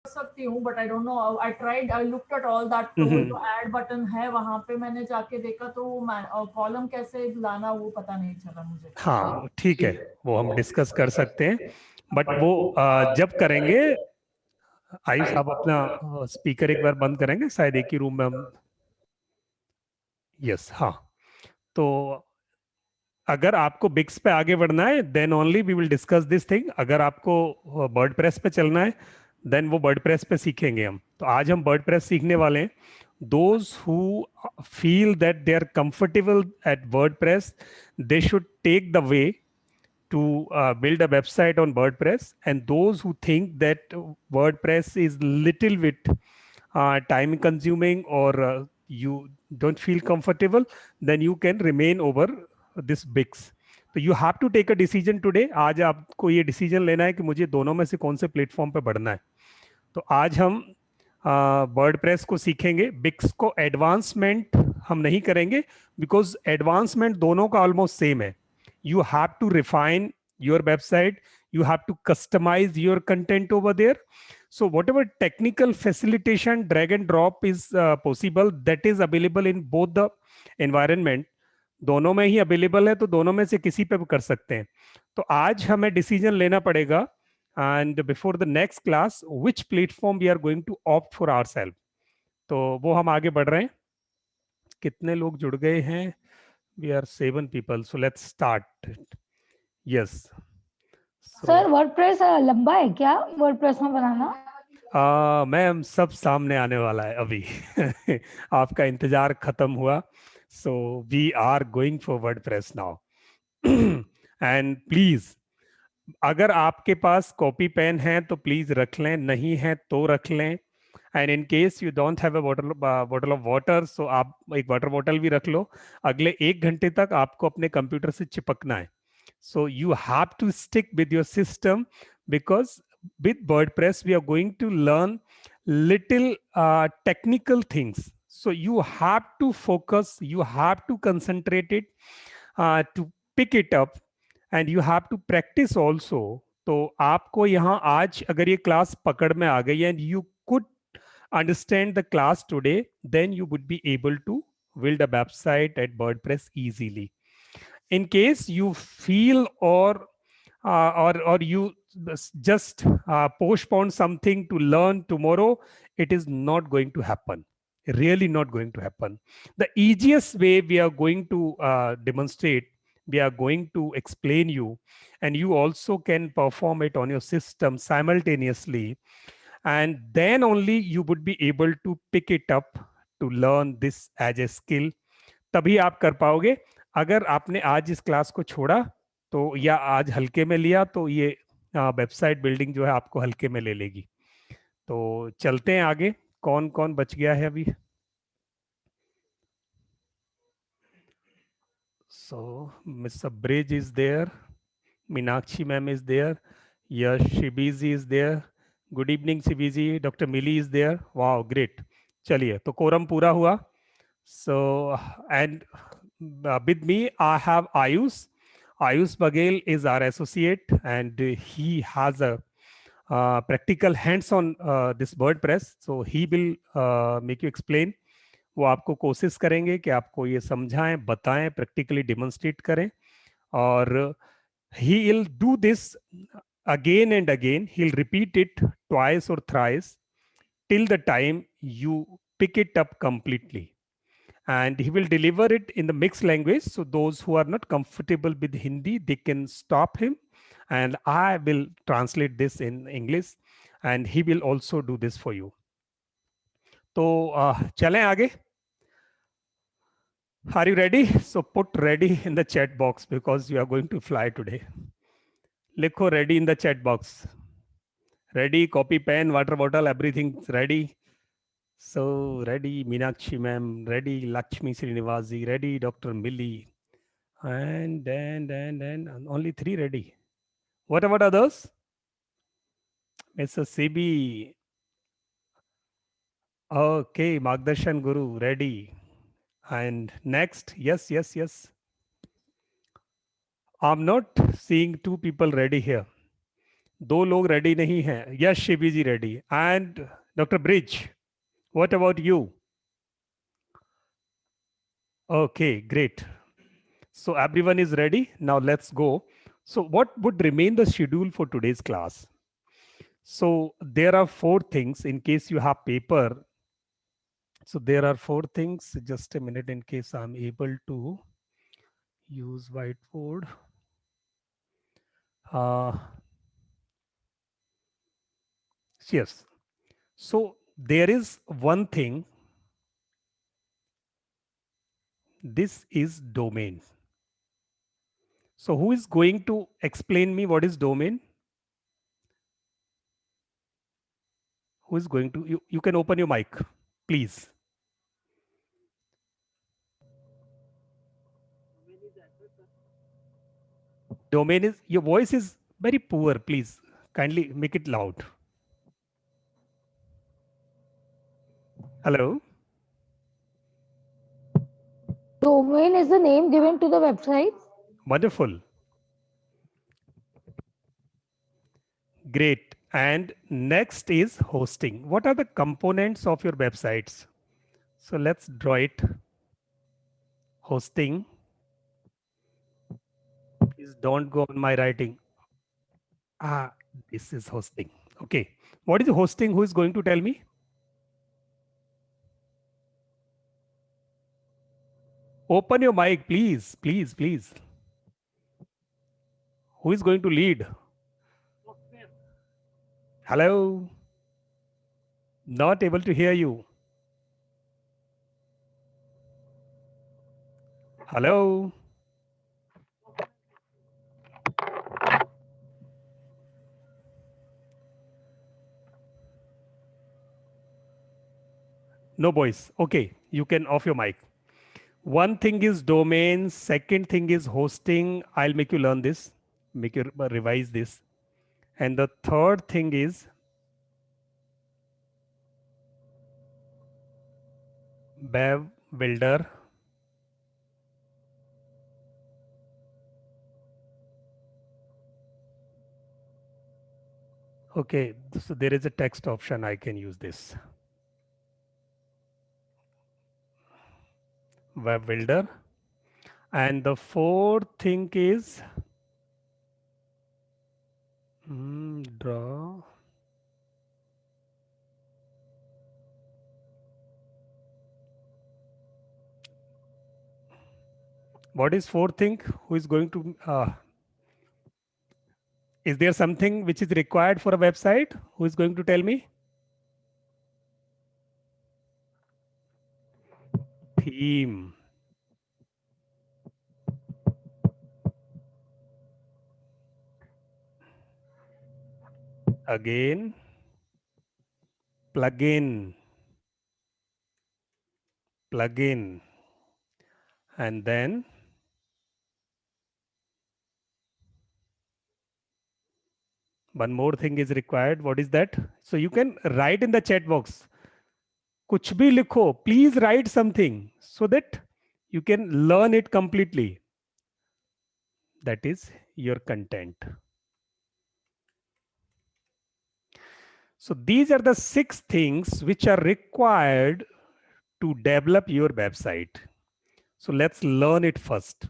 सकती हूँ, but I don't know, I tried, I looked at all that, वो जो ऐड बटन है वहां पे मैंने जाके देखा तो कॉलम कैसे लाना वो पता नहीं चला मुझे। हाँ ठीक है, वो हम डिस्कस कर सकते हैं, बट वो जब करेंगे। आयुष आप अपना स्पीकर एक बार बंद करेंगे, शायद एक ही रूम में हम। यस, हाँ। तो अगर आपको बिक्स पे आगे बढ़ना है then only we will discuss this thing. अगर आपको वर्डप्रेस पे चलना है देन वो वर्डप्रेस पे सीखेंगे हम। तो आज हम वर्डप्रेस सीखने वाले हैं। Those who feel that they are comfortable at WordPress, they should take the way to build a website on WordPress, and those who think that WordPress is little bit time consuming, or you don't feel comfortable, then you can remain over this Bix. तो you have to take a decision today. आज आपको ये decision लेना है कि मुझे दोनों में से कौन से प्लेटफॉर्म पे बढ़ना है। तो आज हम वर्डप्रेस को सीखेंगे, बिक्स को एडवांसमेंट हम नहीं करेंगे, बिकॉज एडवांसमेंट दोनों का ऑलमोस्ट सेम है। You have to refine your website, you have to customize your content over there. So whatever technical facilitation, drag and drop is possible, that is available in both the environment. दोनों में ही available है, तो दोनों में से किसी पे भी कर सकते हैं। तो आज हमें डिसीजन लेना पड़ेगा, and before the next class which platform we are going to opt for ourselves. तो वो हम आगे बढ़ रहे हैं। कितने लोग जुड़ गए हैं? We are 7 people, so let's start. Yes. Sir WordPress लंबा है क्या वर्डप्रेस में बनाना? मैम सब सामने आने वाला है अभी। आपका इंतजार खत्म हुआ, so we are going for WordPress now. And please, अगर आपके पास कॉपी पेन है तो प्लीज रख लें, नहीं है तो रख लें। And in case you don't have a bottle of water, so आप एक वाटर बॉटल भी रख लो। अगले 1 घंटे तक आपको अपने कंप्यूटर से चिपकना है। So you have to stick with your system, because with WordPress we are going to learn little technical things. So you have to focus, you have to concentrate it, to pick it up, and you have to practice also. तो आपको यहाँ आज अगर ये class पकड़ में आ गई and you could understand the class today, then you would be able to build a website at WordPress easily. In case you feel or you just postpone something to learn tomorrow, it is not going to happen. Really not going to happen. The easiest way we are going to demonstrate, we are going to explain you, and you also can perform it on your system simultaneously, and then only you would be able to pick it up to learn this as a skill. तभी आप कर पाओगे। अगर आपने आज इस class को छोड़ा तो, या आज हल्के में लिया, तो ये वेबसाइट बिल्डिंग जो है आपको हल्के में ले लेगी। तो चलते हैं आगे। कौन कौन बच गया है अभी? So mister Brij is there, Meenakshi ma'am is there, Yash Shibiji is there, good evening Shibiji, doctor Mili is there. Wow great. चलिए, तो कोरम पूरा हुआ। So and with me I have Ayush. Ayush Baghel is our associate, and he has a practical hands-on this WordPress. So he will make you explain. वो आपको कोशिश करेंगे कि आपको ये समझाएं, बताएं, प्रैक्टिकली डेमोन्स्ट्रेट करें। और he will do this again and again. He'll repeat it twice or thrice till the time you pick it up completely. And he will deliver it in the mixed language. So those who are not comfortable with Hindi, they can stop him, and I will translate this in English, and he will also do this for you. तो चलें आगे। Are you ready? So put ready in the chat box, because you are going to fly today. लिखो ready in the chat box. Ready, copy, pen, water bottle, everything's ready. So ready, Meenakshi ma'am, ready, Lakshmi Srinivasi, ready, Dr. Millie, and only 3 ready. What about others? Mr. CB. Okay, Magdarshan Guru, ready. And next, yes. I'm not seeing 2 people ready here. दो लोग ready नहीं हैं. Yes Shivi ji ready. And doctor Brij, what about you? Okay, great. So everyone is ready. Now let's go. So what would remain the schedule for today's class? So there are 4 things in case you have paper. So there are 4 things. Just a minute in case I'm able to use whiteboard. Yes. So there is one thing. This is domain. So who is going to explain me what is domain? Who is going to? You can open your mic, please. Domain is, your voice is very poor. Please kindly make it loud. Hello. Domain is the name given to the website. Wonderful. Great. And next is hosting. What are the components of your websites? So let's draw it. Hosting. Please don't go on my writing. This is hosting. Okay. What is hosting? Who is going to tell me? Open your mic, please, please, please. Who is going to lead? Hello. Not able to hear you. Hello. No voice. Okay, you can off your mic. One thing is domain. Second thing is hosting. I'll make you learn this, make you revise this. And the third thing is web builder. Okay, so there is a text option. I can use this. Web builder. And the fourth thing is draw. What is fourth thing? Who is going to? Is there something which is required for a website? Who is going to tell me? Theme. Again, plugin, and then one more thing is required. What is that? So you can write in the chat box. Kuch bhi likho. Please write something so that you can learn it completely. That is your content. So these are the 6 things which are required to develop your website. So let's learn it first.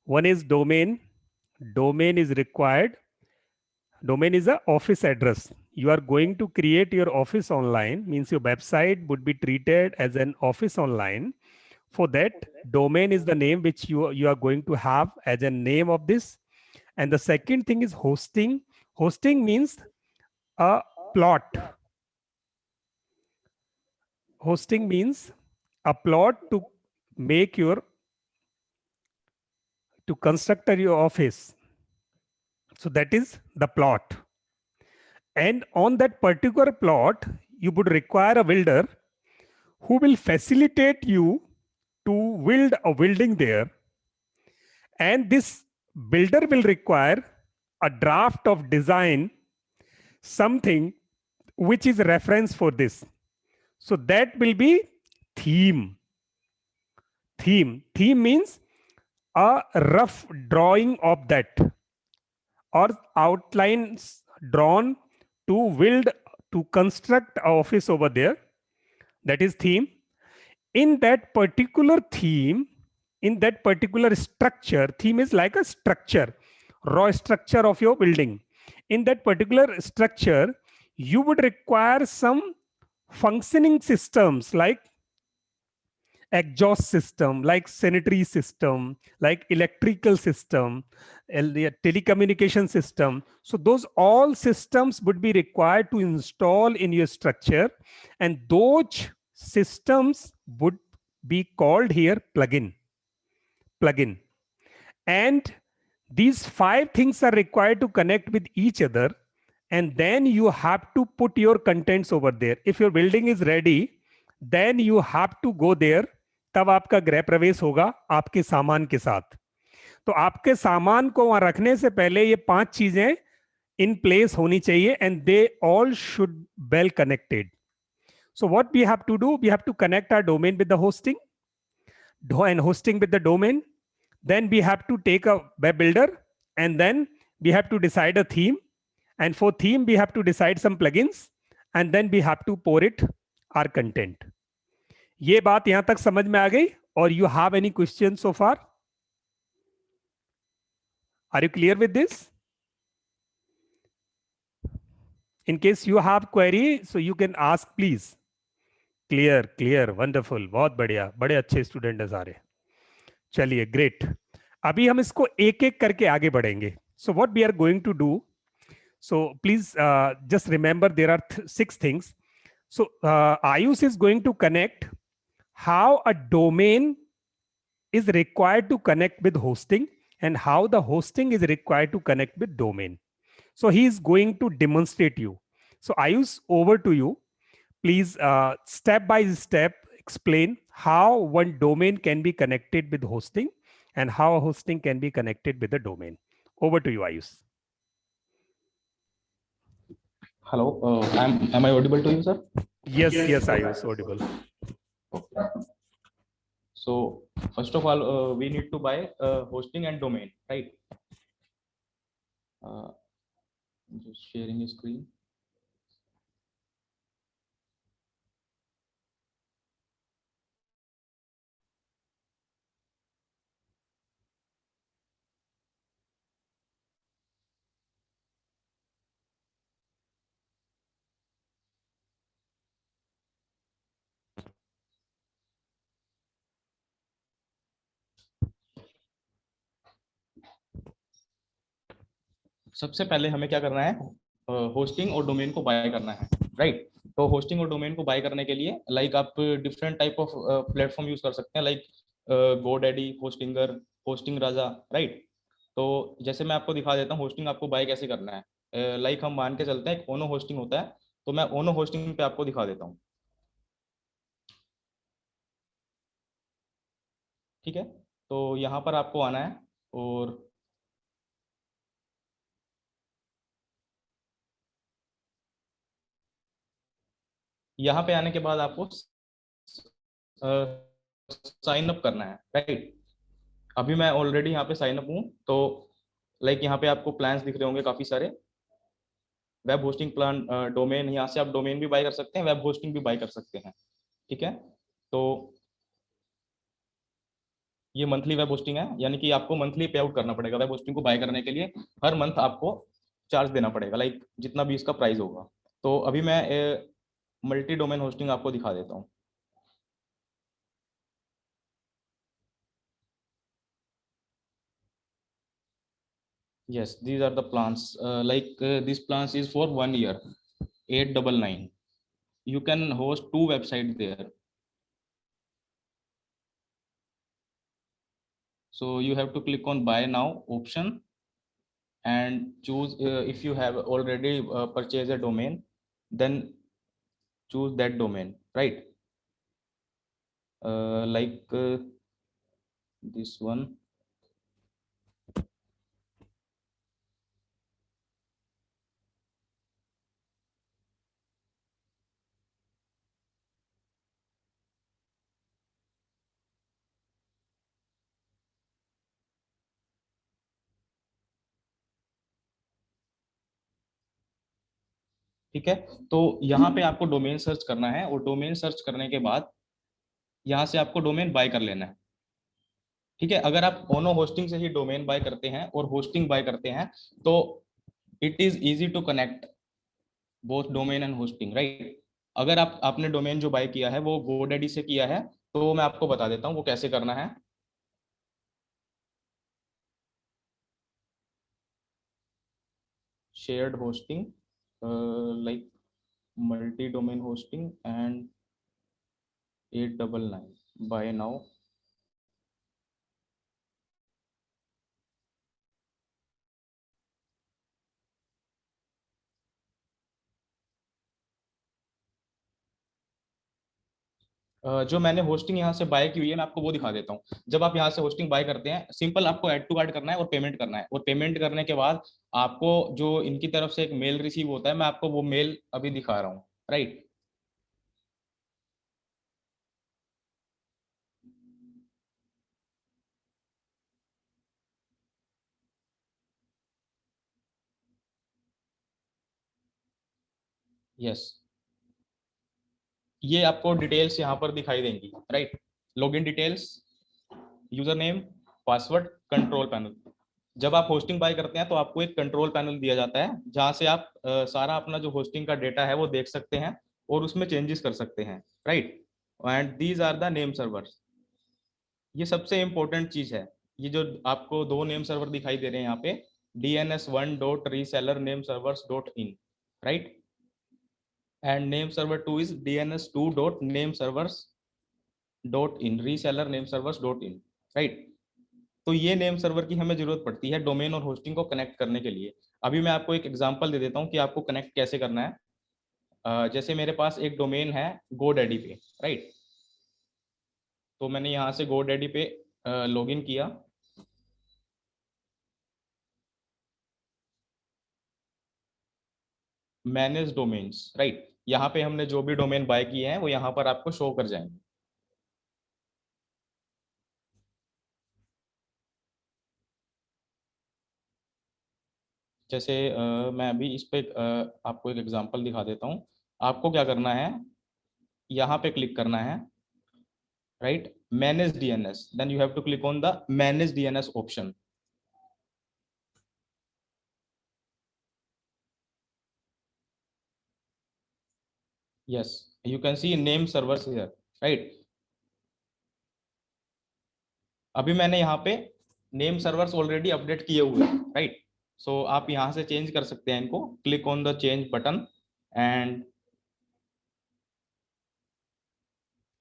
One is domain. Domain is required. Domain is an office address. You are going to create your office online, means your website would be treated as an office online. For that, domain is the name which you are going to have as a name of this. And the second thing is hosting. Hosting means a plot. Hosting means a plot to make your, to construct your office. So that is the plot. And on that particular plot, you would require a builder who will facilitate you to build a building there. And this builder will require a draft of design, something which is reference for this. So that will be theme. Theme means a rough drawing of that, or outlines drawn to build, to construct an office over there. That is theme. In that particular theme, in that particular structure, theme is like a structure, raw structure of your building. In that particular structure, you would require some functioning systems like exhaust system, like sanitary system, like electrical system, the telecommunication system. So those all systems would be required to install in your structure, and those systems would be called here plugin. Plugin. And these 5 things are required to connect with each other, and then you have to put your contents over there. If your building is ready, then you have to go there. तब आपका गृह प्रवेश होगा आपके सामान के साथ. तो आपके सामान को वहां रखने से पहले ये 5 चीजें in place होनी चाहिए, and they all should well connected. So what we have to do, we have to connect our domain with the hosting, and hosting with the domain. Then we have to take a web builder, and then we have to decide a theme, and for theme we have to decide some plugins, and then we have to pour it our content. ये बात यहां तक समझ में आ गई? Or you have any questions so far? Are you clear with this? In case you have query, so you can ask, please. Clear, clear, wonderful, बहुत बढ़िया, बड़े अच्छे स्टूडेंट हैं सारे. चलिए, great. अभी हम इसको एक एक करके आगे बढ़ेंगे. So what we are going to do, so please just remember there are 6 things. So Ayush is going to connect how a domain is required to connect with hosting, and how the hosting is required to connect with domain. So he is going to demonstrate you. So Ayush, over to you. Please step by step explain how one domain can be connected with hosting, and how hosting can be connected with the domain. Over to you, Ayush. Hello, am I audible to you, sir? Yes, Ayush, audible. Okay. So first of all, we need to buy hosting and domain, right? Just sharing a screen. सबसे पहले हमें क्या करना है, hosting और domain को bye करना है, राइट? तो होस्टिंग और डोमेन को बाय करने के लिए लाइक आप different type of platform use कर सकते हैं, लाइक गोडैडी, होस्टिंगर, होस्टिंग राजा, राइट? तो जैसे मैं आपको दिखा देता हूँ होस्टिंग आपको बाय कैसे करना है. लाइक हम मान के चलते हैं एक ओनो होस्टिंग होता है, तो मैं ओनो होस्टिंग पे आपको दिखा देता हूँ. ठीक है, तो यहाँ पर आपको आना है, और यहाँ पे आने के बाद आपको साइन अप करना है, राइट? अभी मैं ऑलरेडी यहाँ पे साइन अप हूँ, तो लाइक यहाँ पे आपको प्लान्स दिख रहे होंगे काफी सारे. वेब होस्टिंग प्लान, डोमेन, यहाँ से आप डोमेन भी बाय कर सकते हैं, वेब होस्टिंग भी बाय कर सकते हैं. ठीक है, तो ये मंथली वेब होस्टिंग है, यानी कि आपको मंथली पे आउट करना पड़ेगा. वेब होस्टिंग को बाय करने के लिए हर मंथ आपको चार्ज देना पड़ेगा, लाइक जितना भी इसका प्राइस होगा. तो अभी मैं मल्टी डोमेन होस्टिंग आपको दिखा देता हूँ. Yes, these are the plans. This plans is for 1 year, 899. You can host 2 websites there. So you have to click on buy now option and choose if you have already purchased a domain, then choose that domain, right? This one. ठीक है, तो यहाँ पे आपको domain search करना है और domain search करने के बाद यहाँ से आपको डोमेन बाय कर लेना है। ठीक है, अगर आप ओनो होस्टिंग से ही डोमेन बाय करते हैं और होस्टिंग बाय करते हैं तो it is easy to connect both domain and hosting, right. अगर आपने डोमेन जो बाय किया है वो गोडैडी से किया है तो मैं आपको बता देता हूँ वो कैसे करना है। Shared hosting like multi domain hosting and 899 buy now. जो मैंने होस्टिंग यहाँ से बाय की हुई है मैं आपको वो दिखा देता हूँ। जब आप यहाँ से होस्टिंग बाय करते हैं सिंपल आपको ऐड टू कार्ट करना है और पेमेंट करना है, और पेमेंट करने के बाद आपको जो इनकी तरफ से एक मेल रिसीव होता है, मैं आपको वो मेल अभी दिखा रहा हूँ, राइट। यस, ये आपको डिटेल्स यहाँ पर दिखाई देंगी, right. Login details, user name, password, control panel. जब आप होस्टिंग बाय करते हैं तो आपको एक कंट्रोल पैनल दिया जाता है जहां से आप सारा अपना जो होस्टिंग का डेटा है वो देख सकते हैं और उसमें चेंजेस कर सकते हैं, right. And these are the name servers. ये सबसे इंपॉर्टेंट चीज है, ये जो आपको दो नेम सर्वर दिखाई दे रहे हैं यहाँ पे, dns1.resellernameservers.in, right, and name server 2 is dns2.nameservers.in, resellernameservers.in, right. तो ये नेम सर्वर की हमें जरूरत पड़ती है डोमेन और होस्टिंग को कनेक्ट करने के लिए। अभी मैं आपको एक एग्जांपल दे देता हूँ कि आपको कनेक्ट कैसे करना है। जैसे मेरे पास एक डोमेन है GoDaddy पे, राइट। तो मैंने यहाँ से GoDaddy पे लॉगिन किया। Manage domains, right. यहाँ पे हमने जो भी डोमेन बाय किए हैं वो यहाँ पर आपको शो कर जाएंगे। जैसे मैं अभी इस पे आपको एक एग्जांपल दिखा देता हूँ। आपको क्या करना है, यहाँ पे क्लिक करना है, right, manage DNS, then you have to click on the manage DNS option. yes, you can see name servers here, right। अभी मैंने यहाँ पे नेम सर्वर्स ऑलरेडी अपडेट किए हुए हैं, राइट। सो आप यहाँ से चेंज कर सकते हैं इनको, click on the change button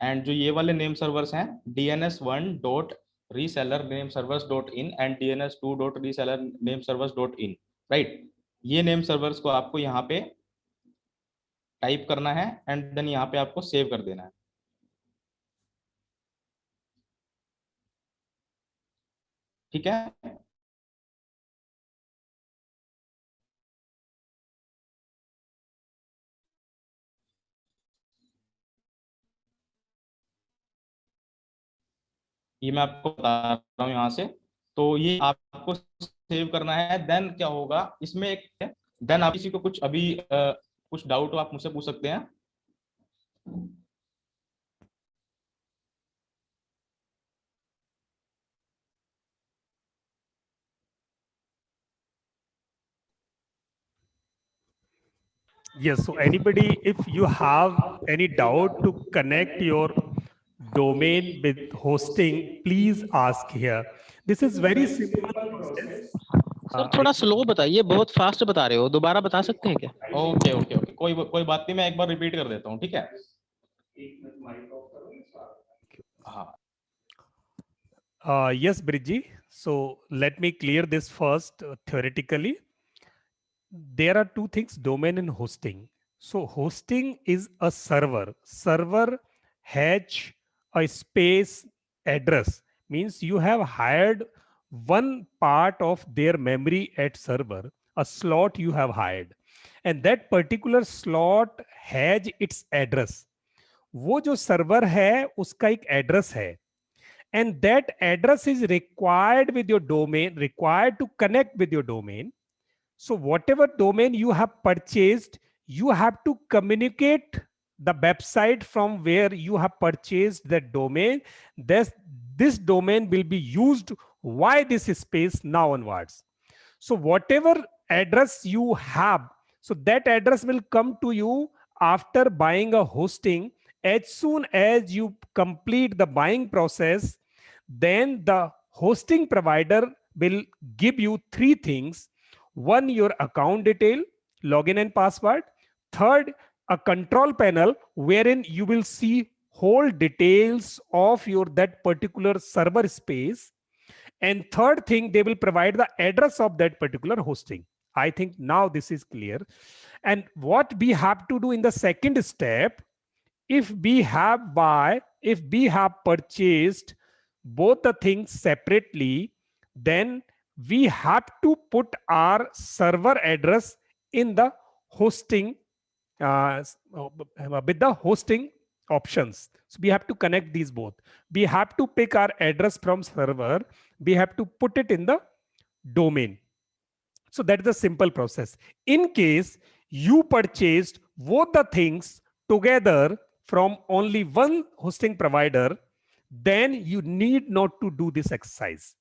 and जो ये वाले नेम सर्वर्स हैं dns1.resellernameservers.in एंड dns2.resellernameservers.in, राइट। ये नेम सर्वर्स को आपको यहाँ पे टाइप करना है एंड देन यहाँ पे आपको सेव कर देना है, ठीक है। ये मैं आपको बता रहा हूँ यहाँ से। तो ये आपको सेव करना है, देन क्या होगा इसमें एक, देन आप किसी को कुछ अभी कुछ डाउट हो आप मुझसे पूछ सकते हैं। Yes, so anybody, if you have any doubt to connect your domain with hosting, please ask here. This is very simple process. Sir थोड़ा स्लो बताइए, बहुत फास्ट बता रहे हो, दोबारा बता सकते हैं क्या? ओके ओके ओके, कोई बात नहीं, मैं एक बार रिपीट कर देता हूँ, ठीक है। हाँ, yes, Bridji. So let me clear this first theoretically. There are two things, domain and hosting. So hosting is a server. Server has a space address, means you have hired one part of their memory at server, a slot you have hired, and that particular slot has its address. वो जो server है उसका एक address है, and that address is required with your domain, required to connect with your domain. So whatever domain you have purchased, you have to communicate the website from where you have purchased the domain. This domain will be used via this space now onwards. So whatever address you have, so that address will come to you after buying a hosting. As soon as you complete the buying process, then the hosting provider will give you three things. One, your account detail, login and password. Third, a control panel wherein you will see whole details of your that particular server space. And third thing, they will provide the address of that particular hosting. I think now this is clear. And what we have to do in the second step, if we have purchased both the things separately, then we have to put our server address in the hosting with the hosting options. So we have to connect these both. We have to pick our address from server. We have to put it in the domain. So that is the simple process. In case you purchased both the things together from only one hosting provider, then you need not to do this exercise.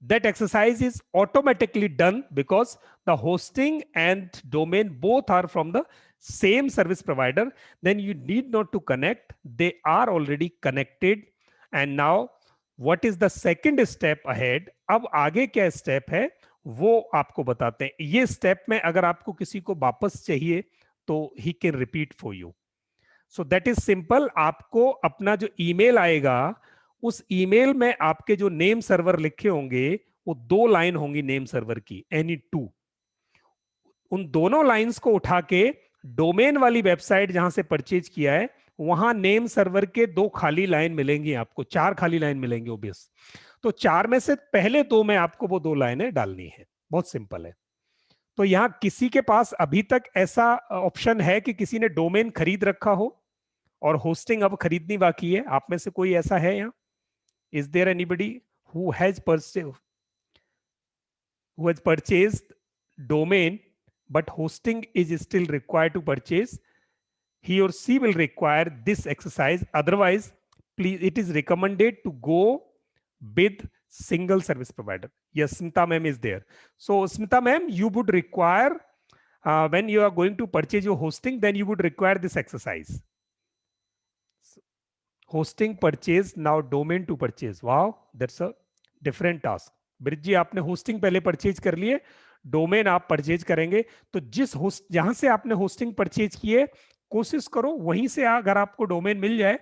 That exercise is automatically done because the hosting and domain both are from the same service provider. Then you need not to connect. They are already connected. And now what is the second step ahead? अब आगे क्या step है वो आपको बताते हैं. ये step में अगर आपको किसी को वापस चाहिए तो he can repeat for you. So that is simple. आपको अपना जो ईमेल आएगा उस ईमेल में आपके जो नेम सर्वर लिखे होंगे वो 2 लाइन होंगी नेम सर्वर की, एनी 2. उन दोनों लाइंस को उठा के डोमेन वाली वेबसाइट जहां से परचेज किया है वहां नेम सर्वर के 2 खाली लाइन मिलेंगी, आपको 4 खाली लाइन मिलेंगे ओबियस. तो 4 में से पहले 2 में आपको वो 2 लाइनें डालनी है. बहुत सिंपल है. तो यहां किसी के पास अभी तक ऐसा ऑप्शन है कि किसी ने डोमेन खरीद रखा हो और होस्टिंग अब खरीदनी बाकी है? आप में से कोई ऐसा है यहाँ? Is there anybody who has purchased domain but hosting is still required to purchase? He or she will require this exercise. Otherwise, please, it is recommended to go with single service provider. Yes, Smita ma'am is there. So Smita ma'am, you would require when you are going to purchase your hosting, then you would require this exercise. Hosting purchase, now domain to purchase. Wow, that's a different task. Brij ji आपने hosting पहले purchase कर लिए, domain आप purchase करेंगे. तो जिस host जहां से आपने होस्टिंग परचेज किए कोशिश करो वहीं से अगर आपको डोमेन मिल जाए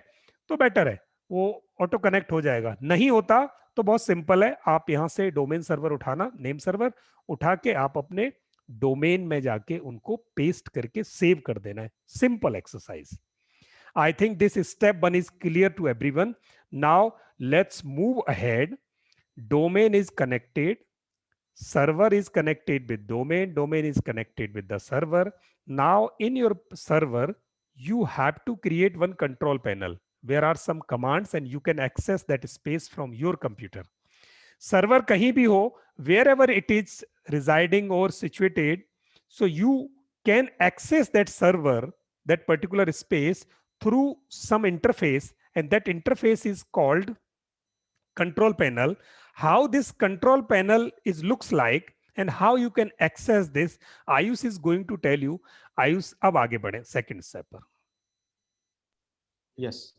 तो बेटर है, वो ऑटो कनेक्ट हो जाएगा. नहीं होता तो बहुत सिंपल है, आप यहां से डोमेन सर्वर उठाना, नेम सर्वर उठा के आप अपने डोमेन में जाके उनको पेस्ट करके सेव कर देना है. Simple exercise. I think this step 1 is clear to everyone. Now let's move ahead. Domain is connected. Server is connected with domain. Domain is connected with the server. Now in your server, you have to create one control panel. There are some commands and you can access that space from your computer. Server kahin bhi ho, wherever it is residing or situated, so you can access that server, that particular space through some interface, and that interface is called control panel. How this control panel looks like and how you can access this, Ayush is going to tell you. Ayush, अब आगे बढ़े second step पर. Yes.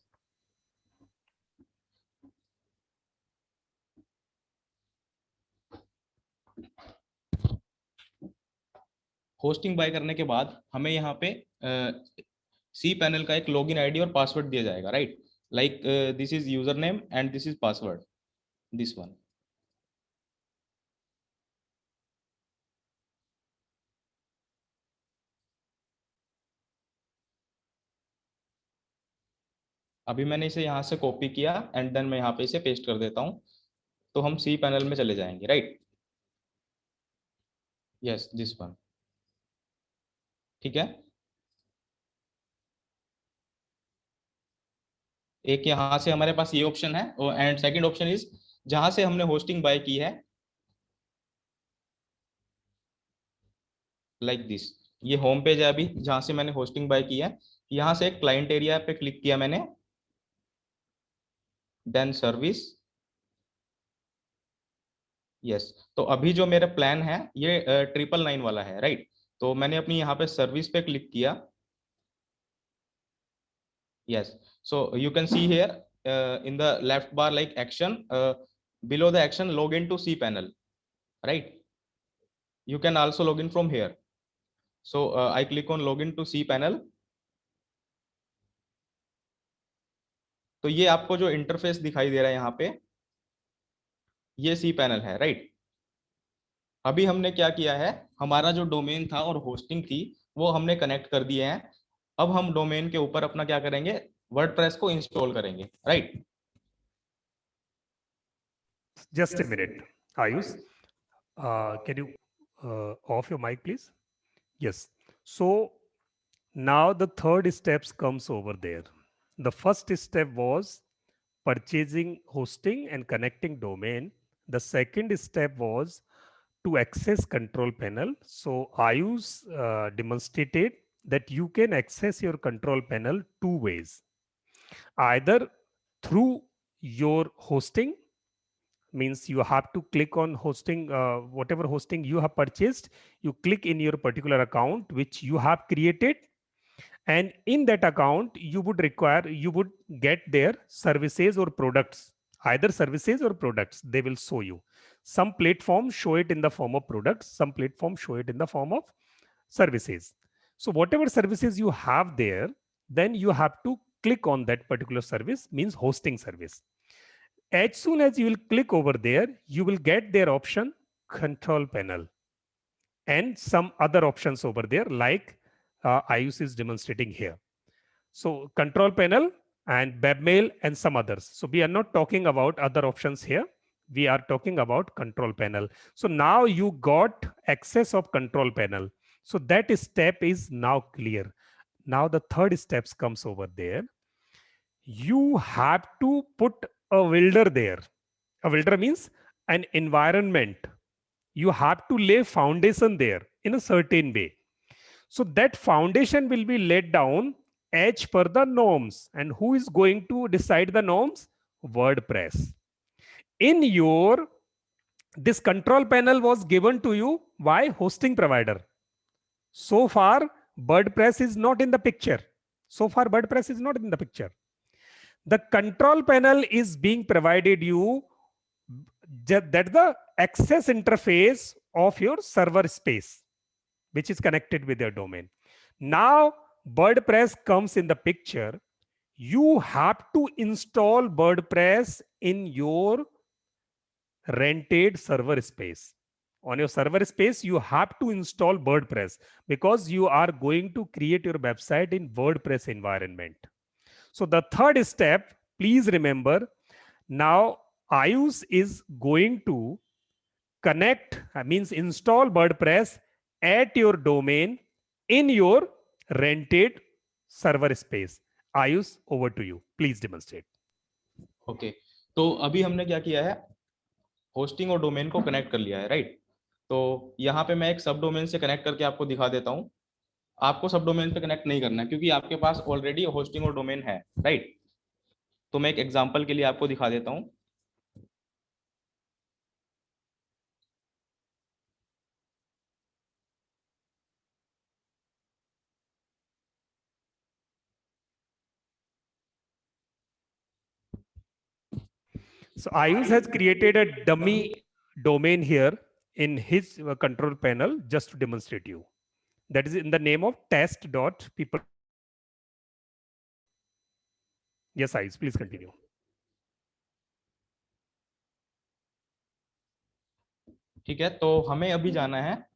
Hosting buy करने के बाद हमें यहाँ पे सी पैनल का एक लॉगिन आईडी और पासवर्ड दिया जाएगा, right? Like this is user name and this is password, this one. अभी मैंने इसे यहाँ से कॉपी किया एंड देन मैं यहाँ पे इसे पेस्ट कर देता हूँ. तो हम सी पैनल में चले जाएंगे, राइट? Yes, this one. ठीक है. एक यहाँ से हमारे पास ये ऑप्शन है एंड सेकंड ऑप्शन इज जहां से हमने होस्टिंग बाय की है, लाइक दिस. ये होम पेज है अभी जहां से मैंने होस्टिंग बाय की है। यहाँ से क्लाइंट एरिया पे क्लिक किया मैंने, देन सर्विस। यस, तो अभी जो मेरा प्लान है ये 999 वाला है, राइट। तो मैंने अपनी यहाँ पे सर्विस पे क्लिक किया। Yes, so you can see here in the left bar like action, below the action log in to cPanel, right? You can also log in from here. So I click on login to cPanel. तो ये आपको जो interface दिखाई दे रहा है यहाँ पे, ये cPanel है, राइट। अभी हमने क्या किया है, हमारा जो डोमेन था और होस्टिंग थी वो हमने कनेक्ट कर दिए हैं। अब हम डोमेन के ऊपर अपना क्या करेंगे, वर्डप्रेस को इंस्टॉल करेंगे, right. Just a minute, Ayush. Can you off your mic, please? Yes. So now the third steps comes over there. The first step was purchasing hosting and connecting domain. The second step was to access control panel. So Ayush demonstrated that you can access your control panel two ways. Either through your hosting, means you have to click on hosting, whatever hosting you have purchased, you click in your particular account which you have created, and in that account you would get their services or products, either services or products they will show you. Some platforms show it in the form of products, some platforms show it in the form of services. So whatever services you have there, then you have to click on that particular service, means hosting service. As soon as you will click over there, you will get their option control panel and some other options over there like Ayush is demonstrating here. So control panel and webmail and some others. So we are not talking about other options here. We are talking about control panel. So now you got access of control panel. So that step is now clear. Now the third steps comes over there. You have to put a builder there. A builder means an environment. You have to lay foundation there in a certain way. So that foundation will be laid down as per the norms. And who is going to decide the norms? WordPress. In your, this control panel was given to you by hosting provider. So far, WordPress is not in the picture. So far, WordPress is not in the picture. The control panel is being provided you, that the access interface of your server space, which is connected with your domain. Now WordPress comes in the picture. You have to install WordPress in your rented server space. On your server space, you have to install WordPress because you are going to create your website in WordPress environment. So the third step, please remember, now Ayush is going to connect, means install WordPress at your domain in your rented server space. Ayush, over to you. Please demonstrate. Okay, तो अभी हमने क्या किया है, hosting और domain को connect कर लिया है, राइट। तो यहाँ पे मैं एक सब डोमेन से कनेक्ट करके आपको दिखा देता हूँ। आपको सब डोमेन पे कनेक्ट नहीं करना है क्योंकि आपके पास ऑलरेडी होस्टिंग और डोमेन है, राइट। तो मैं एक एग्जांपल के लिए आपको दिखा देता हूँ। So Ayush has created a dummy domain here in his control panel just to demonstrate you. That is in the name of test.people. Yes, Ayush, please continue. ठीक है, तो हमें अभी जाना है,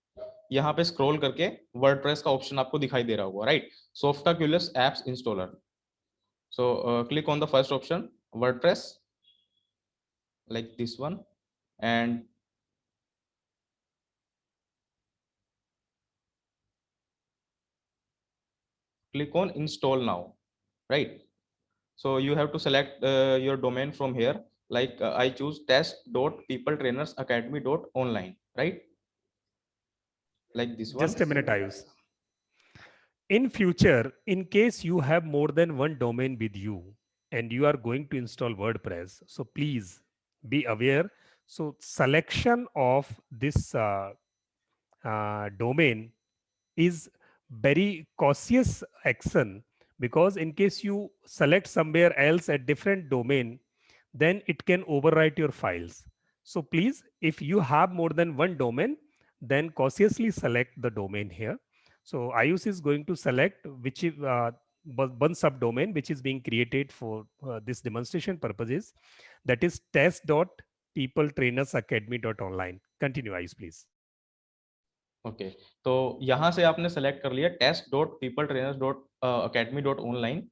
यहाँ पे स्क्रॉल करके वर्डप्रेस का ऑप्शन आपको दिखाई दे रहा होगा, right. Softaculous apps installer. So click on the first option, WordPress, like this one, and click on install now, right? So you have to select your domain from here, like I choose test.peopletrainersacademy.online, right? Like this one. Just a minute, Ayush. in future, in case you have more than one domain with you and you are going to install WordPress, so please be aware. So selection of this domain is very cautious action, because in case you select somewhere else a different domain, then it can overwrite your files. So please, if you have more than one domain, then cautiously select the domain here. So Ayush is going to select which is one subdomain which is being created for this demonstration purposes, that is test.peopletrainersacademy.online. Continue, Ayush, please. Okay तो यहाँ से आपने select कर लिया test.peopletrainers.academy.online,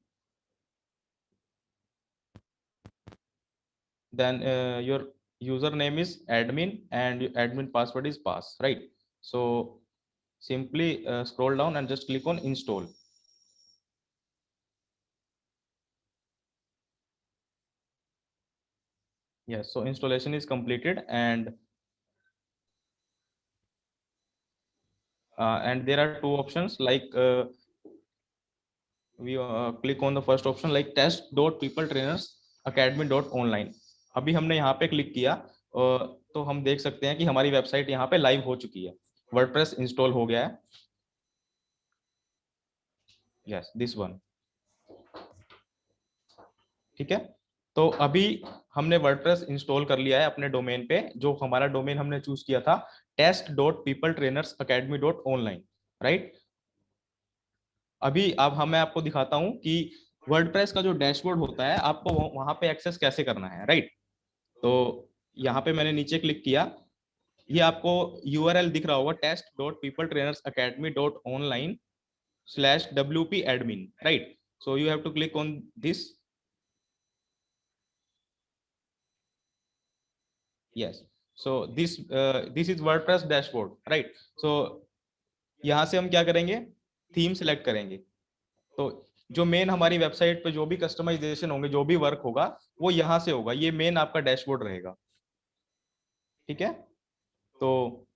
then your username is admin and your admin password is pass, right? So simply scroll down and just click on install. Yes, so installation is completed, and there are two options, like we click on the first option like test.peopletrainersacademy.online. अभी हमने यहाँ पे click किया तो हम देख सकते हैं कि हमारी वेबसाइट यहाँ पे लाइव हो चुकी है, वर्डप्रेस इंस्टॉल हो गया है. Yes, this one. ठीक है, तो अभी हमने वर्डप्रेस इंस्टॉल कर लिया है अपने डोमेन पे. जो हमारा डोमेन हमने चूज किया था test.peopletrainersacademy.online, राइट. अभी अब मैं आपको दिखाता हूं कि वर्डप्रेस का जो डैशबोर्ड होता है आपको वहां पे एक्सेस कैसे करना है, राइट. तो यहाँ पे मैंने नीचे क्लिक किया, ये आपको URL दिख रहा होगा test.peopletrainersacademy.online/wp-admin, right? So you have to click on this. Yes, so this is WordPress dashboard, right? So यहाँ से हम क्या करेंगे, थीम सिलेक्ट करेंगे. तो जो मेन हमारी वेबसाइट पे जो भी कस्टमाइजेशन होंगे, जो भी वर्क होगा, वो यहाँ से होगा. ये मेन आपका डैशबोर्ड रहेगा. ठीक है, तो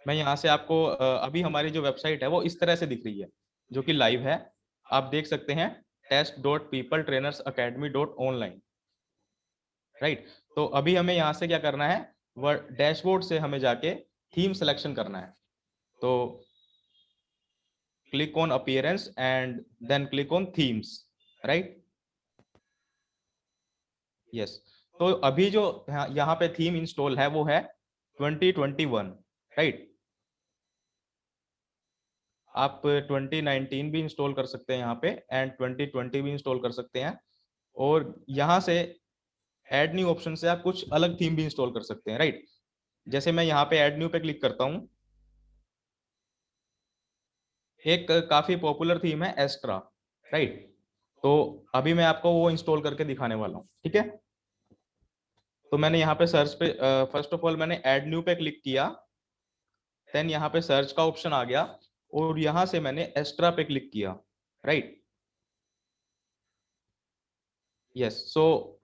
मैं यहाँ से आपको अभी हमारी जो वेबसाइट है वो इस तरह से दिख रही है, जो कि लाइव है. आप देख सकते हैं test.peopletrainersacademy.online, राइट. तो अभी हमें यहाँ से क्या करना है, डैशबोर्ड से हमें जाके थीम सिलेक्शन करना है. तो click on appearance and then click on themes, right. Yes, तो अभी जो यहाँ पे थीम इंस्टॉल है वो है 2021, राइट. आप 2019 भी इंस्टॉल कर सकते हैं यहाँ पे, एंड 2020 भी इंस्टॉल कर सकते हैं. और यहाँ से ऐड न्यू ऑप्शन से आप कुछ अलग थीम भी इंस्टॉल कर सकते हैं, राइट. जैसे मैं यहाँ पे ऐड न्यू पे क्लिक करता हूँ, एक काफी पॉपुलर थीम है एस्ट्रा, राइट. तो अभी मैं आपको वो इंस्टॉल करके दिखाने वाला हूँ. ठीक है, तो मैंने यहाँ पे सर्च पे फर्स्ट ऑफ ऑल मैंने ऐड न्यू पे क्लिक किया, देन यहाँ पे सर्च का ऑप्शन आ गया और यहाँ से मैंने एस्ट्रा पे क्लिक किया, राइट. यस, सो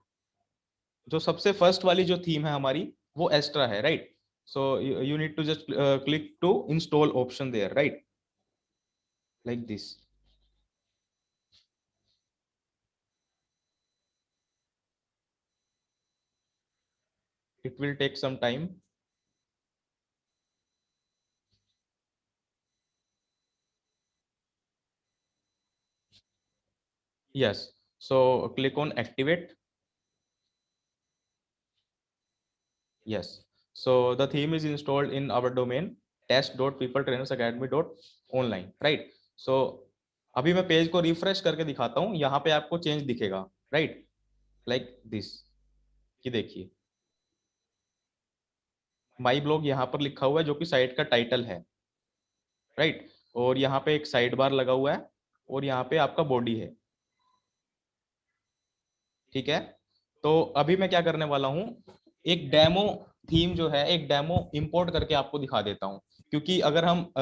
जो सबसे फर्स्ट वाली जो थीम है हमारी वो एस्ट्रा है, right. So you need to just click to install option there, right, like this. It will take some time. Yes, so click on activate. Yes, so the theme is installed in our domain test.peopletrainersacademy.online, right. So अभी मैं page को refresh करके दिखाता हूँ, यहाँ पे आपको change दिखेगा, राइट, लाइक दिस. ये देखिए माई ब्लॉग यहाँ पर लिखा हुआ है, जो कि साइट का टाइटल है, राइट. और यहाँ पे एक साइड बार लगा हुआ है और यहाँ पे आपका बॉडी है. ठीक है, तो अभी मैं क्या करने वाला हूँ, एक डेमो थीम जो है, एक डेमो इंपोर्ट करके आपको दिखा देता हूँ. क्योंकि अगर हम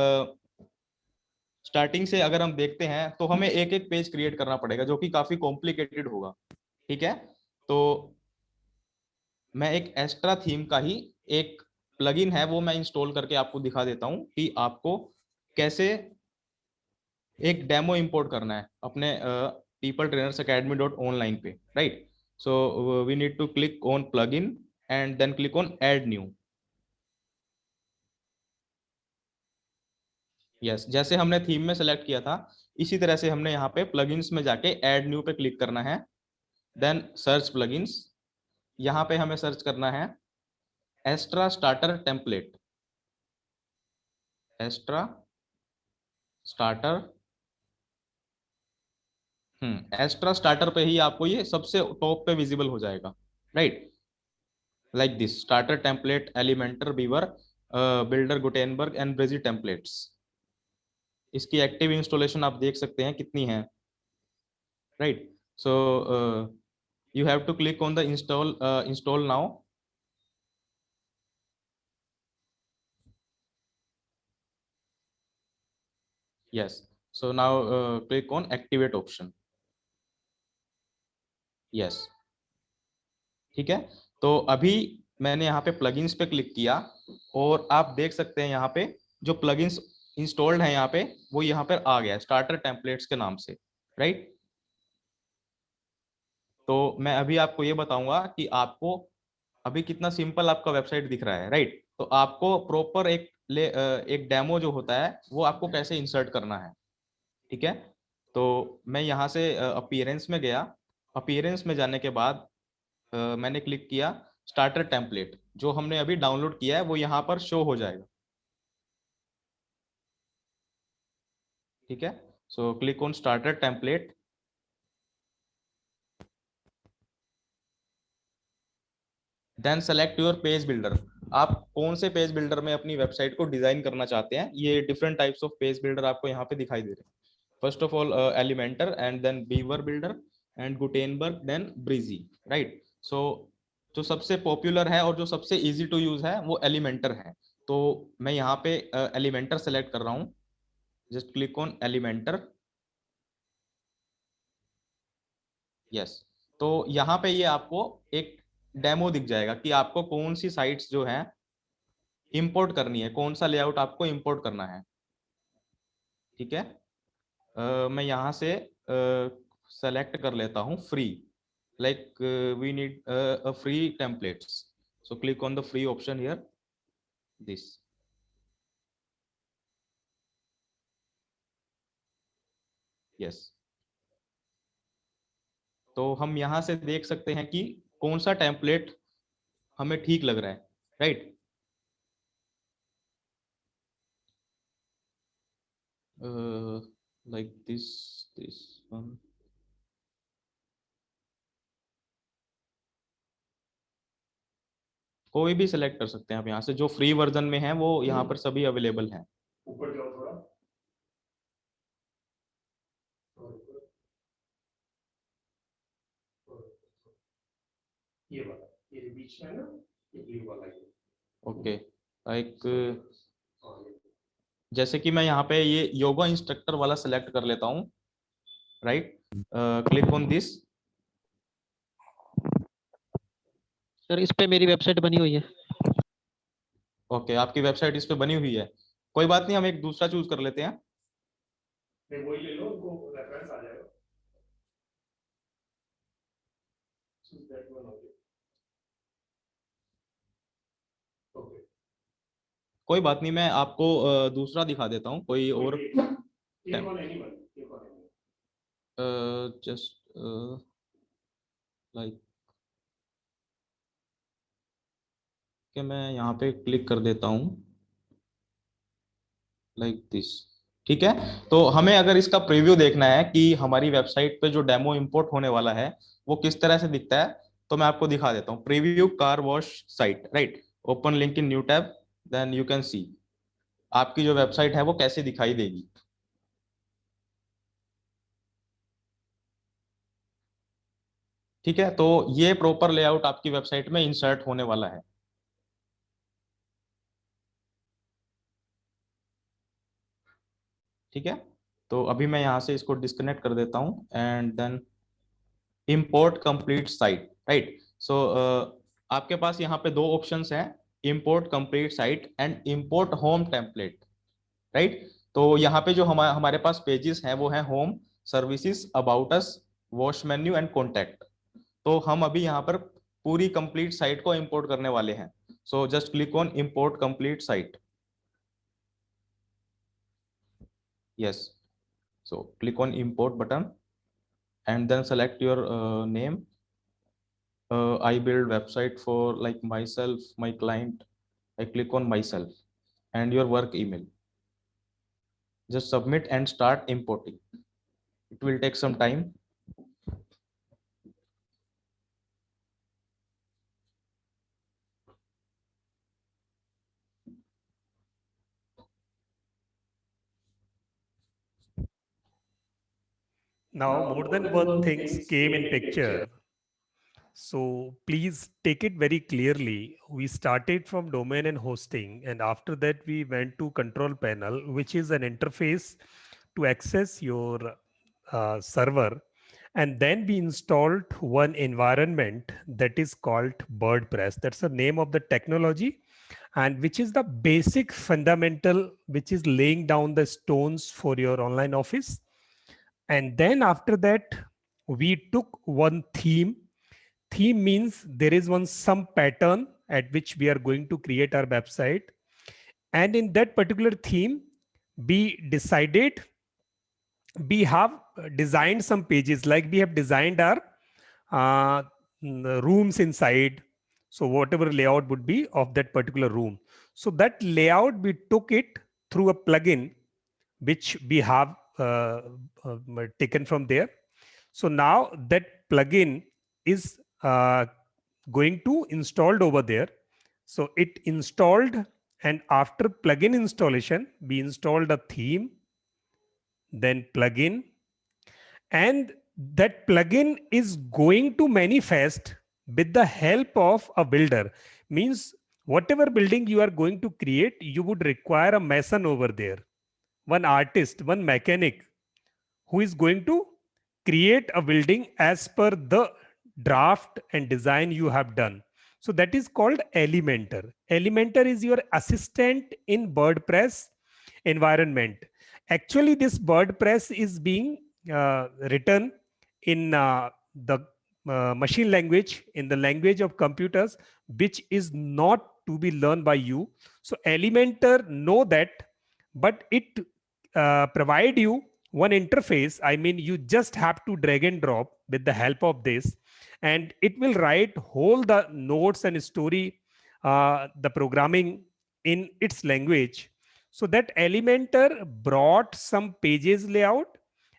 स्टार्टिंग से अगर हम देखते हैं तो हमें एक एक पेज क्रिएट करना पड़ेगा, जो कि काफी कॉम्प्लिकेटेड होगा. ठीक है, तो मैं एक एक्स्ट्रा थीम का ही एक प्लगइन है वो मैं इंस्टॉल करके आपको दिखा देता हूँ कि आपको कैसे एक डेमो इंपोर्ट करना है अपने peopletrainersacademy.online पे, right? So we need to click on plugin and then click on add new. Yes, जैसे हमने थीम में सेलेक्ट किया था इसी तरह से हमने यहाँ पे प्लगइन्स में जाके ऐड न्यू पे क्लिक करना है, देन सर्च प्लगइन्स। यहाँ पे हमें सर्च करना है Astra starter template, Astra starter. Astra starter पे ही आपको ये सबसे टॉप पे विजिबल हो जाएगा, right? Like this starter template Elementor Beaver builder Gutenberg and Brizy templates. इसकी एक्टिव इंस्टॉलेशन आप देख सकते हैं कितनी है, right? So you have to click on the install now. Yes, so now click on activate option. Yes, ठीक है। तो अभी मैंने यहाँ पे प्लगइन्स पे क्लिक किया और आप देख सकते हैं यहाँ पे जो प्लगइन्स इंस्टॉल्ड है यहाँ पे वो यहाँ पर आ गया स्टार्टर टेम्पलेट्स के नाम से, राइट? तो मैं अभी आपको ये बताऊंगा कि आपको अभी कितना सिंपल आपका वेबसाइट दिख रहा है, राइट? तो आपको प्रॉपर एक डेमो जो होता है वो आपको कैसे इंसर्ट करना है, ठीक है? तो मैं यहाँ से अपीयरेंस में गया, अपीयरेंस में जाने के बाद मैंने क्लिक किया स्टार्टर टेम्पलेट, जो हमने अभी डाउनलोड किया है वो यहाँ पर शो हो जाएगा, ठीक है? So click on starter template, then select your page builder. आप कौन से पेज बिल्डर में अपनी वेबसाइट को डिजाइन करना चाहते हैं, ये different types of page builder आपको यहाँ पे दिखाई दे रहे हैं। First of all Elementor and then Beaver builder and Gutenberg then Brizy, right? So जो सबसे पॉपुलर है और जो सबसे इजी टू यूज है वो एलिमेंटर है। तो मैं यहाँ पे एलिमेंटर सेलेक्ट कर रहा हूँ, just click on Elementor. Yes, तो यहाँ पे ये आपको एक डेमो दिख जाएगा कि आपको कौन सी साइट्स जो है इंपोर्ट करनी है, कौन सा लेआउट आपको इंपोर्ट करना है, ठीक है? मैं यहाँ से सेलेक्ट कर लेता हूँ free, like we need a free templates, so click on the free option here, this। yes, तो हम यहाँ से देख सकते हैं कि कौन सा टेम्पलेट हमें ठीक लग रहा है, राइट? like this one। कोई भी सिलेक्ट कर सकते हैं आप यहाँ से, जो फ्री वर्जन में है वो यहाँ पर सभी अवेलेबल हैं। ऊपर जाओ थोड़ा, ये वाला, ये बीच में है ना, ये ब्लू वाला है। ओके, लाइक जैसे कि मैं यहाँ पे ये योगा इंस्ट्रक्टर वाला सिलेक्ट कर लेता हूँ, right? Click on this. Sir इस पे मेरी वेबसाइट बनी हुई है। ओके, आपकी वेबसाइट इस पे बनी हुई है, कोई बात नहीं, हम एक दूसरा चूज कर लेते हैं। वही ले लो, उनको रेफरेंस आ जाएगा। ओके, कोई बात नहीं, मैं आपको दूसरा दिखा देता हूँ, कोई और जस्ट लाइक कि मैं यहाँ पे क्लिक कर देता हूँ लाइक दिस, ठीक है? तो हमें अगर इसका प्रीव्यू देखना है कि हमारी वेबसाइट पे जो डेमो इंपोर्ट होने वाला है वो किस तरह से दिखता है, तो मैं आपको दिखा देता हूँ। Preview car wash site, right? Open link in new tab, then you can see आपकी जो वेबसाइट है वो कैसे दिखाई देगी। ठीक है, तो ये प्रॉपर लेआउट आपकी वेबसाइट में इंसर्ट होने वाला है। ठीक है, तो अभी मैं यहाँ से इसको डिस्कनेक्ट कर देता हूँ and then import complete site, right? So आपके पास यहाँ पे दो ऑप्शंस हैं, import complete site and import home template, right? तो यहाँ पे जो हमारे पास पेजेस हैं वो हैं home, services, about us, watch menu and contact. तो हम अभी यहाँ पर पूरी कंप्लीट साइट को इंपोर्ट करने वाले हैं। So just click on import complete site. Yes, so click on import button and then select your name. I build website for like myself, my client. I click on myself and your work email. Just submit and start importing. It will take some time. Now, more than one things came in picture. So please take it very clearly. We started from domain and hosting, and after that we went to control panel, which is an interface to access your server. And then we installed one environment that is called WordPress. That's the name of the technology, and which is the basic fundamental, which is laying down the stones for your online office. And then after that, we took one theme. Theme means there is some pattern at which we are going to create our website. And in that particular theme, we decided, we have designed some pages, like we have designed our rooms inside. So whatever layout would be of that particular room. So that layout, we took it through a plugin, which we have taken from there. So now that plugin is going to installed over there. So it installed, and after plugin installation, we installed a theme, then plugin, and that plugin is going to manifest with the help of a builder. Means whatever building you are going to create, you would require a mason over there, one artist, one mechanic, who is going to create a building as per the draft and design you have done. So that is called Elementor. Elementor is your assistant in WordPress environment. Actually, this WordPress is being written in the machine language, in the language of computers, which is not to be learned by you. So Elementor know that, but it provide you one interface. I mean, you just have to drag and drop with the help of this, and it will write whole the notes and story, the programming in its language. So that Elementor brought some pages layout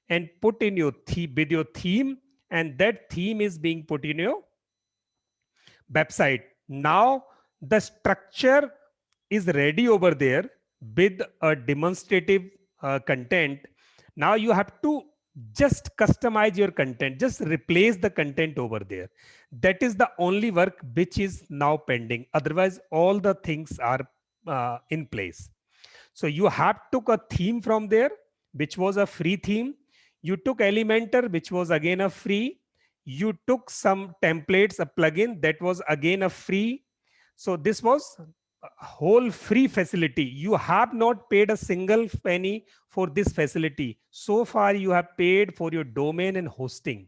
and put in your with your theme, and that theme is being put in your website. Now the structure is ready over there with a demonstrative content. Now you have to just customize your content, just replace the content over there. That is the only work which is now pending. Otherwise, all the things are in place. So you have took a theme from there, which was a free theme. You took Elementor, which was again a free. You took some templates, a plugin that was again a free. So this was a whole free facility. You have not paid a single penny for this facility. So far you have paid for your domain and hosting.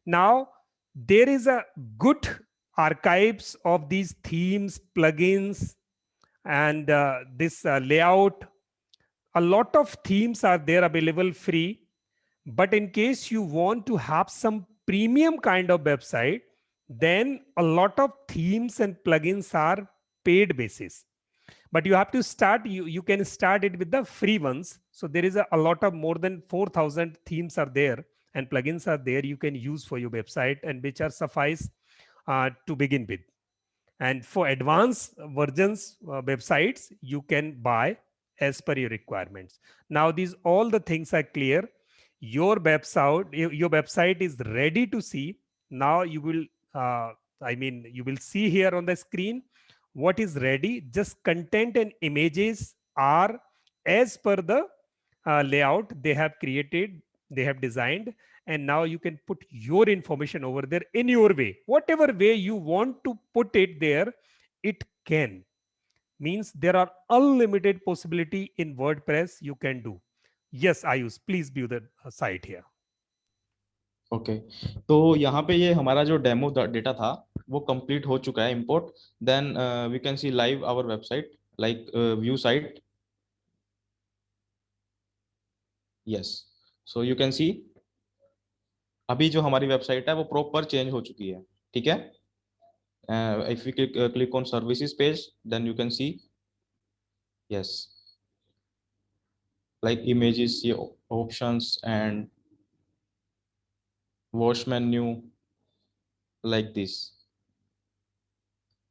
Now there is a good archives of these themes, plugins, and this layout. A lot of themes are there available free. But in case you want to have some premium kind of website, then a lot of themes and plugins are paid basis. But you have to start, you can start it with the free ones. So there is a lot of more than 4,000 themes are there and plugins are there you can use for your website, and which are suffice to begin with. And for advanced versions websites, you can buy as per your requirements. Now these all the things are clear. Your website is ready to see. Now you will you will see here on the screen what is ready. Just content and images are as per the layout they have created, they have designed, and now you can put your information over there in your way. Whatever way you want to put it there, it can. means there are unlimited possibility in WordPress you can do. Yes, Ayush, please view the site here. Okay तो यहाँ पे ये हमारा जो demo data था वो complete हो चुका है import. Then we can see live our website like view site. Yes, so you can see अभी जो हमारी वेबसाइट है वो प्रॉपर चेंज हो चुकी है. ठीक है. If you click on services page, then you can see, yes, like images, options and wash menu like this.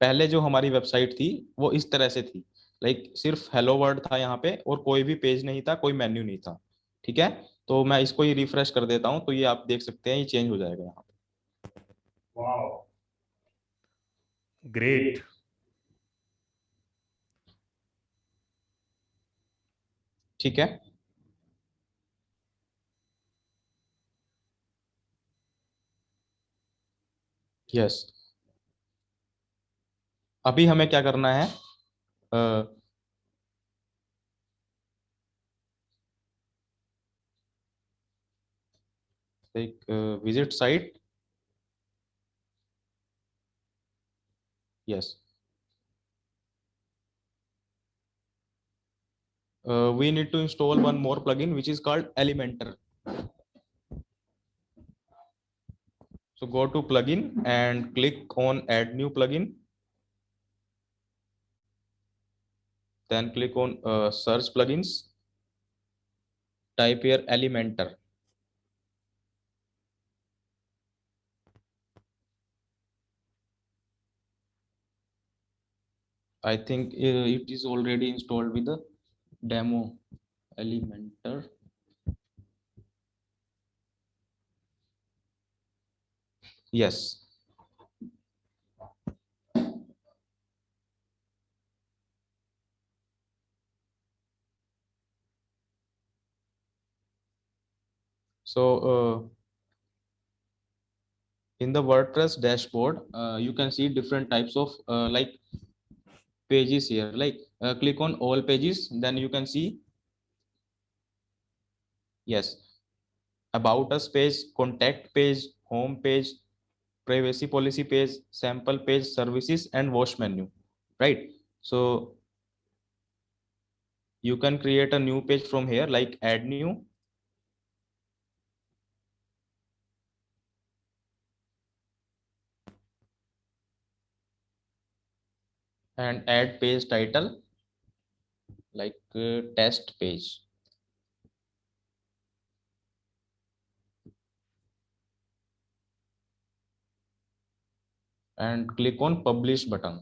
पहले जो हमारी वेबसाइट थी वो इस तरह से थी, लाइक सिर्फ हेलो वर्ड था यहाँ पे और कोई भी पेज नहीं था, कोई मेन्यू नहीं था. ठीक है. तो मैं इसको ही रिफ्रेश कर देता हूँ तो ये आप देख सकते हैं ये चेंज हो जाएगा यहाँ पे. Wow, Great. ठीक है. यस, अभी हमें क्या करना है, एक visit site. Yes, we need to install one more plugin which is called Elementor. So go to plugin and click on add new plugin. Then click on search plugins. Type here Elementor. I think it is already installed with the demo Elementor. Yes. So in the WordPress dashboard, you can see different types of like pages here. Like click on all pages, then you can see, yes, about us page, contact page, home page, privacy policy page, sample page, services and wash menu, right? So you can create a new page from here, like add new. And add page title like test page. And click on publish button.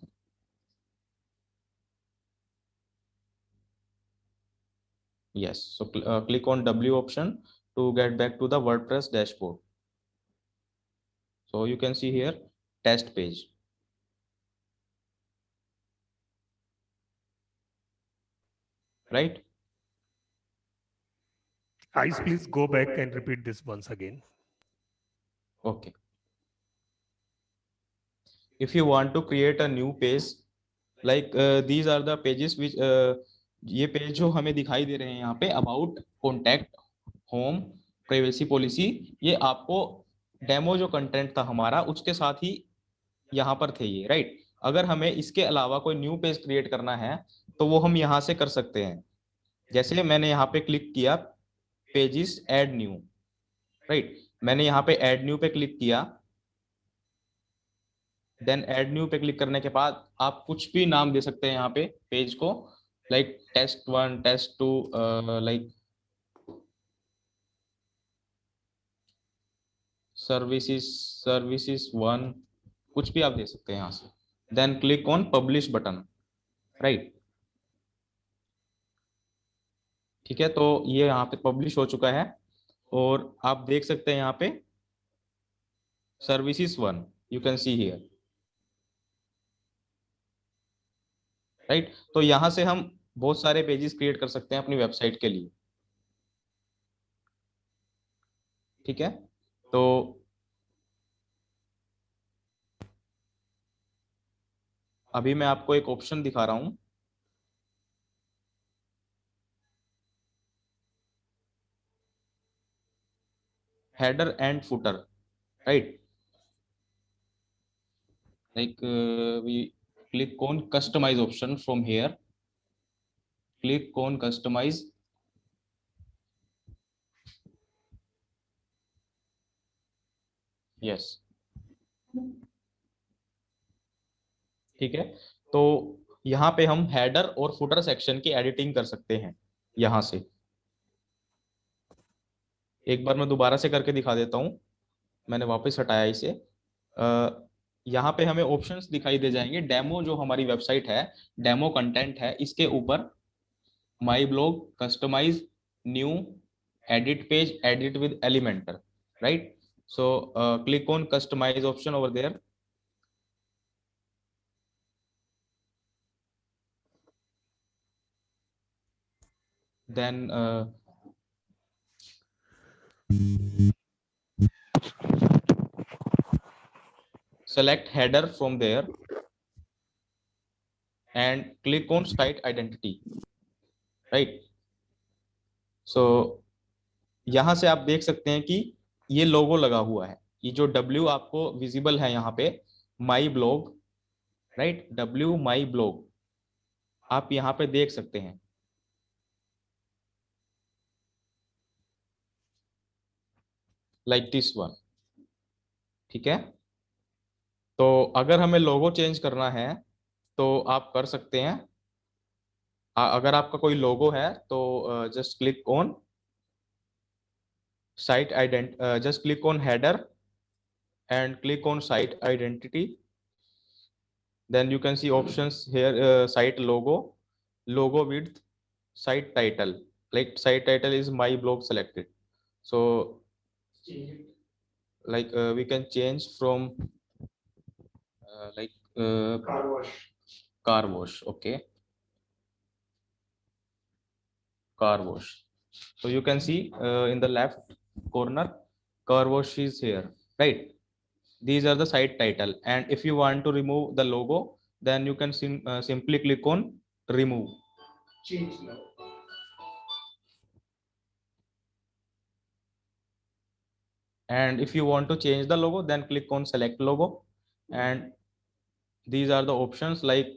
Yes, so click on W option to get back to the WordPress dashboard. So you can see here test page. Right? Ayush, please go back and repeat this once again. Okay. If you want to create a new page, like these are the pages which ये page जो हमें दिखाई दे रहे हैं यहाँ पे, about, contact, home, privacy policy, ये आपको डेमो जो कंटेंट था हमारा उसके साथ ही यहाँ पर थे ये, राइट. अगर हमें इसके अलावा कोई न्यू पेज क्रिएट करना है तो वो हम यहाँ से कर सकते हैं. जैसे मैंने यहाँ पे क्लिक किया पेजेस ऐड न्यू, राइट. मैंने यहाँ पे ऐड न्यू पे क्लिक किया. देन ऐड न्यू पे क्लिक करने के बाद आप कुछ भी नाम दे सकते हैं यहाँ पे पेज को, like test 1, test 2, like services 1, कुछ भी आप दे सकते हैं यहाँ से. Then click on publish button, right. ठीक है, तो ये यहाँ पे पब्लिश हो चुका है और आप देख सकते हैं यहाँ पे services 1, you can see here, right. तो यहाँ से हम बहुत सारे पेजेस क्रिएट कर सकते हैं अपनी वेबसाइट के लिए. ठीक है, तो अभी मैं आपको एक ऑप्शन दिखा रहा हूं header and footer, right? Like we click on customize option from here. Click on customize. Yes. ठीक है, तो यहाँ पे हम हेडर और फुटर सेक्शन की एडिटिंग कर सकते हैं यहाँ से। एक बार मैं दोबारा से करके दिखा देता हूँ, मैंने वापस हटाया इसे। यहाँ पे हमें ऑप्शंस दिखाई दे जाएंगे। डेमो जो हमारी वेबसाइट है, डेमो कंटेंट है, इसके ऊपर my blog, customize, new, edit page, edit with Elementor, right? So click on customize option over there. Then select header from there and click on site identity, right? So यहाँ से आप देख सकते हैं कि ये लोगो लगा हुआ है। ये जो W आपको विजिबल है यहाँ पे, my blog, right? W my blog आप यहाँ पे देख सकते हैं। लाइक दिस वन, ठीक है? तो अगर हमें लोगो चेंज करना है तो आप कर सकते हैं। अगर आपका कोई लोगो है तो just click on site just click on header and click on site identity. Then you can see options here, site logo, logo width, site title. Like site title is my blog selected, so like we can change from like car wash. Okay, car wash. So you can see in the left corner, car wash is here, right? These are the site title, and if you want to remove the logo, then you can simply click on remove. Change logo. And if you want to change the logo, then click on select logo, and these are the options. Like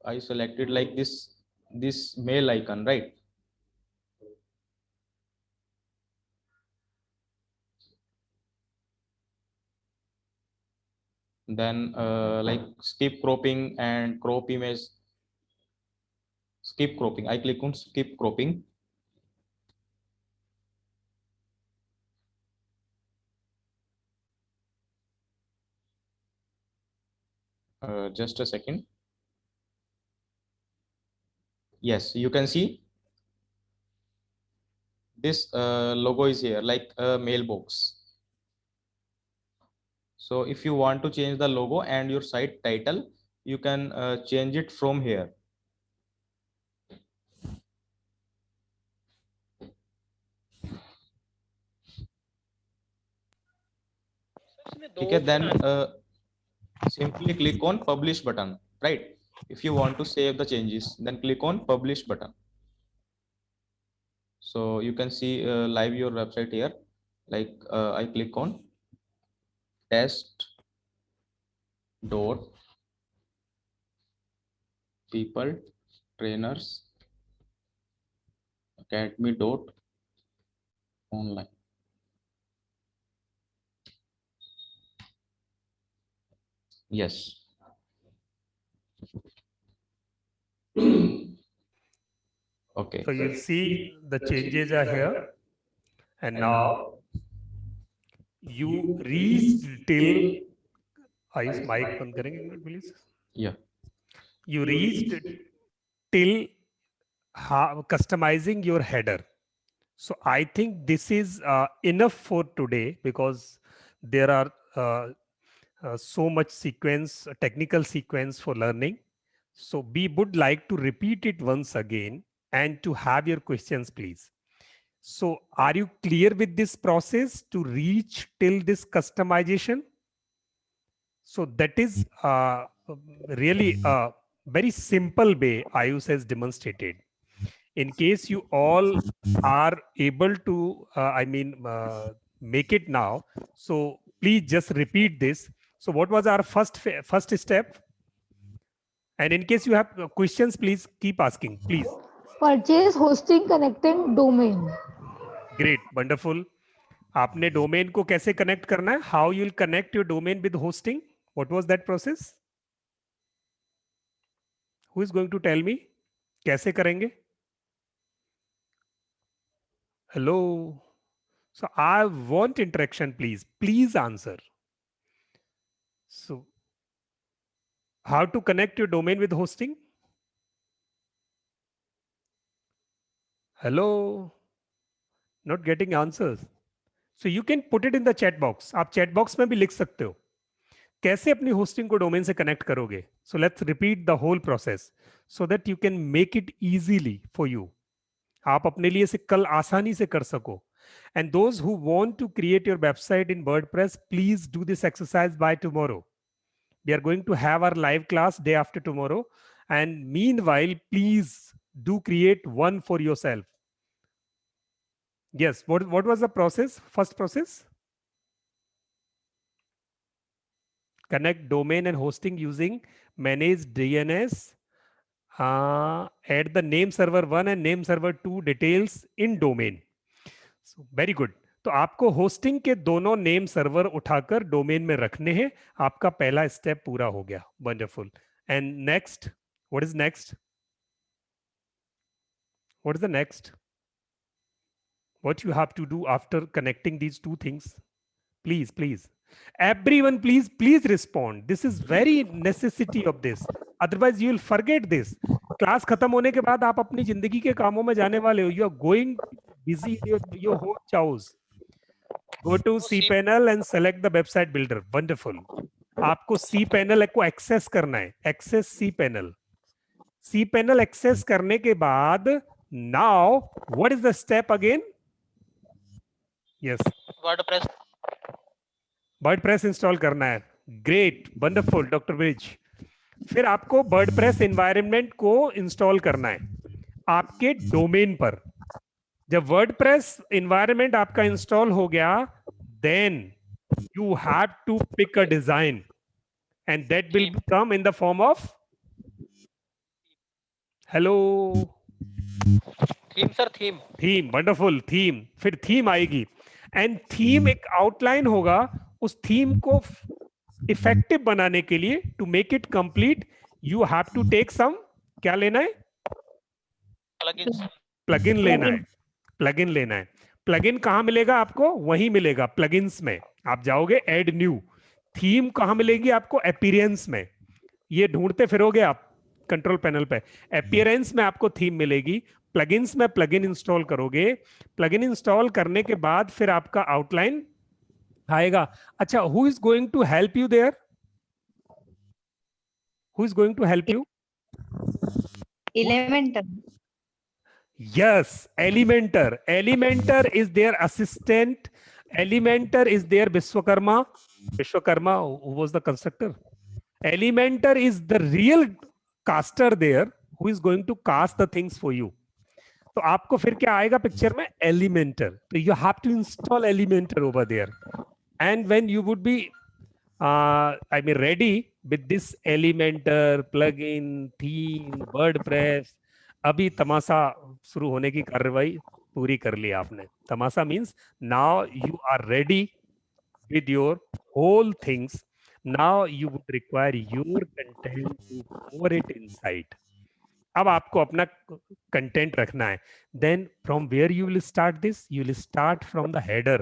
I selected like this mail icon, right? Then like skip cropping and crop image. Skip cropping, I click on skip cropping. Just a second. Yes, you can see this logo is here, like a mailbox. So if you want to change the logo and your site title, you can change it from here. Okay, then simply click on publish button, right? If you want to save the changes, then click on publish button. So you can see live your website here. Like I click on test dot people trainers academy dot online. Yes. Okay. So you see the changes are here, and now you reached till. Ayush, mic बंद करेंगे एक minute please. Yeah. You reached till customizing your header. So I think this is enough for today, because there are so much technical sequence for learning. So we would like to repeat it once again and to have your questions, please. So are you clear with this process to reach till this customization? So that is really a very simple way Ayush has demonstrated. In case you all are able to, make it now. So please just repeat this. So what was our first step? And in case you have questions, please keep asking, please. Purchase hosting connecting domain. Great, wonderful. आपने domain को कैसे connect करना है? How you'll connect your domain with hosting? What was that process? Who is going to tell me? कैसे करेंगे? Hello. So I want interaction, please. Please answer. So how to connect your domain with hosting? Hello. Not getting answers. So you can put it in the chat box. आप chat box में भी लिख सकते हो. कैसे अपनी hosting को domain से connect करोगे? So let's repeat the whole process so that you can make it easily for you. आप अपने लिए इसे कल आसानी से कर सको. And those who want to create your website in WordPress, please do this exercise by tomorrow. We are going to have our live class day after tomorrow. And meanwhile, please do create one for yourself. Yes, what was the process? First process? Connect domain and hosting using manage DNS. Add the name server 1 and name server 2 details in domain. So very good. तो आपको hosting के दोनों name server उठाकर domain में रखने हैं. आपका पहला स्टेप पूरा हो गया. Wonderful. And next, what is next? What is the next? What you have to do after connecting these two things? Please, please. Everyone, please respond. This is very necessity of this. Otherwise, you will forget this. Class खत्म होने के बाद आप अपनी जिंदगी के कामों में जाने वाले हो. You are going busy your whole chows. Go to cPanel and select the website builder. Wonderful. आपको cPanel को access करना है. Access cPanel. cPanel access करने के बाद now what is the step again? Yes. WordPress install करना है. Great, wonderful doctor bridge. फिर आपको वर्डप्रेस एनवायरनमेंट को इंस्टॉल करना है आपके डोमेन पर. जब वर्डप्रेस एनवायरनमेंट आपका इंस्टॉल हो गया, then you have to pick a design and that will come in the form of hello theme sir. Theme. Wonderful. Theme. फिर थीम आएगी एंड थीम एक आउटलाइन होगा. उस थीम को इफेक्टिव बनाने के लिए, to make it complete, you have to take some, क्या लेना है? प्लगइन लेना है. प्लगइन लेना है. प्लगइन कहां मिलेगा आपको? वहीं मिलेगा प्लगइन्स में. आप जाओगे ऐड न्यू. थीम कहां मिलेगी आपको? अपीयरेंस में. ये ढूंढते फिरोगे आप कंट्रोल पैनल पे. अपीयरेंस में आपको थीम मिलेगी. प्लगइन्स में प्लगइन इंस्टॉल करोगे. प्लगइन इंस्टॉल करने के बाद फिर आपका आउटलाइन आएगा. अच्छा, who is going to help you there? Who is going to help you? Elementor. Yes, Elementor. Elementor is their assistant. Elementor is their Vishwakarma. Vishwakarma, who was the constructor. Elementor is the real caster there, who is going to cast the things for you. तो आपको फिर क्या आएगा picture में? Elementor. तो you have to install Elementor over there. And when you would be ready with this Elementor, plugin, theme, WordPress, अभी तमाशा शुरू होने की कार्रवाई पूरी कर ली आपने. तमाशा means now you are ready with your whole things. Now you would require your content to pour it inside. अब आपको अपना कंटेंट रखना है. Then from where you will start this? You will start from the header.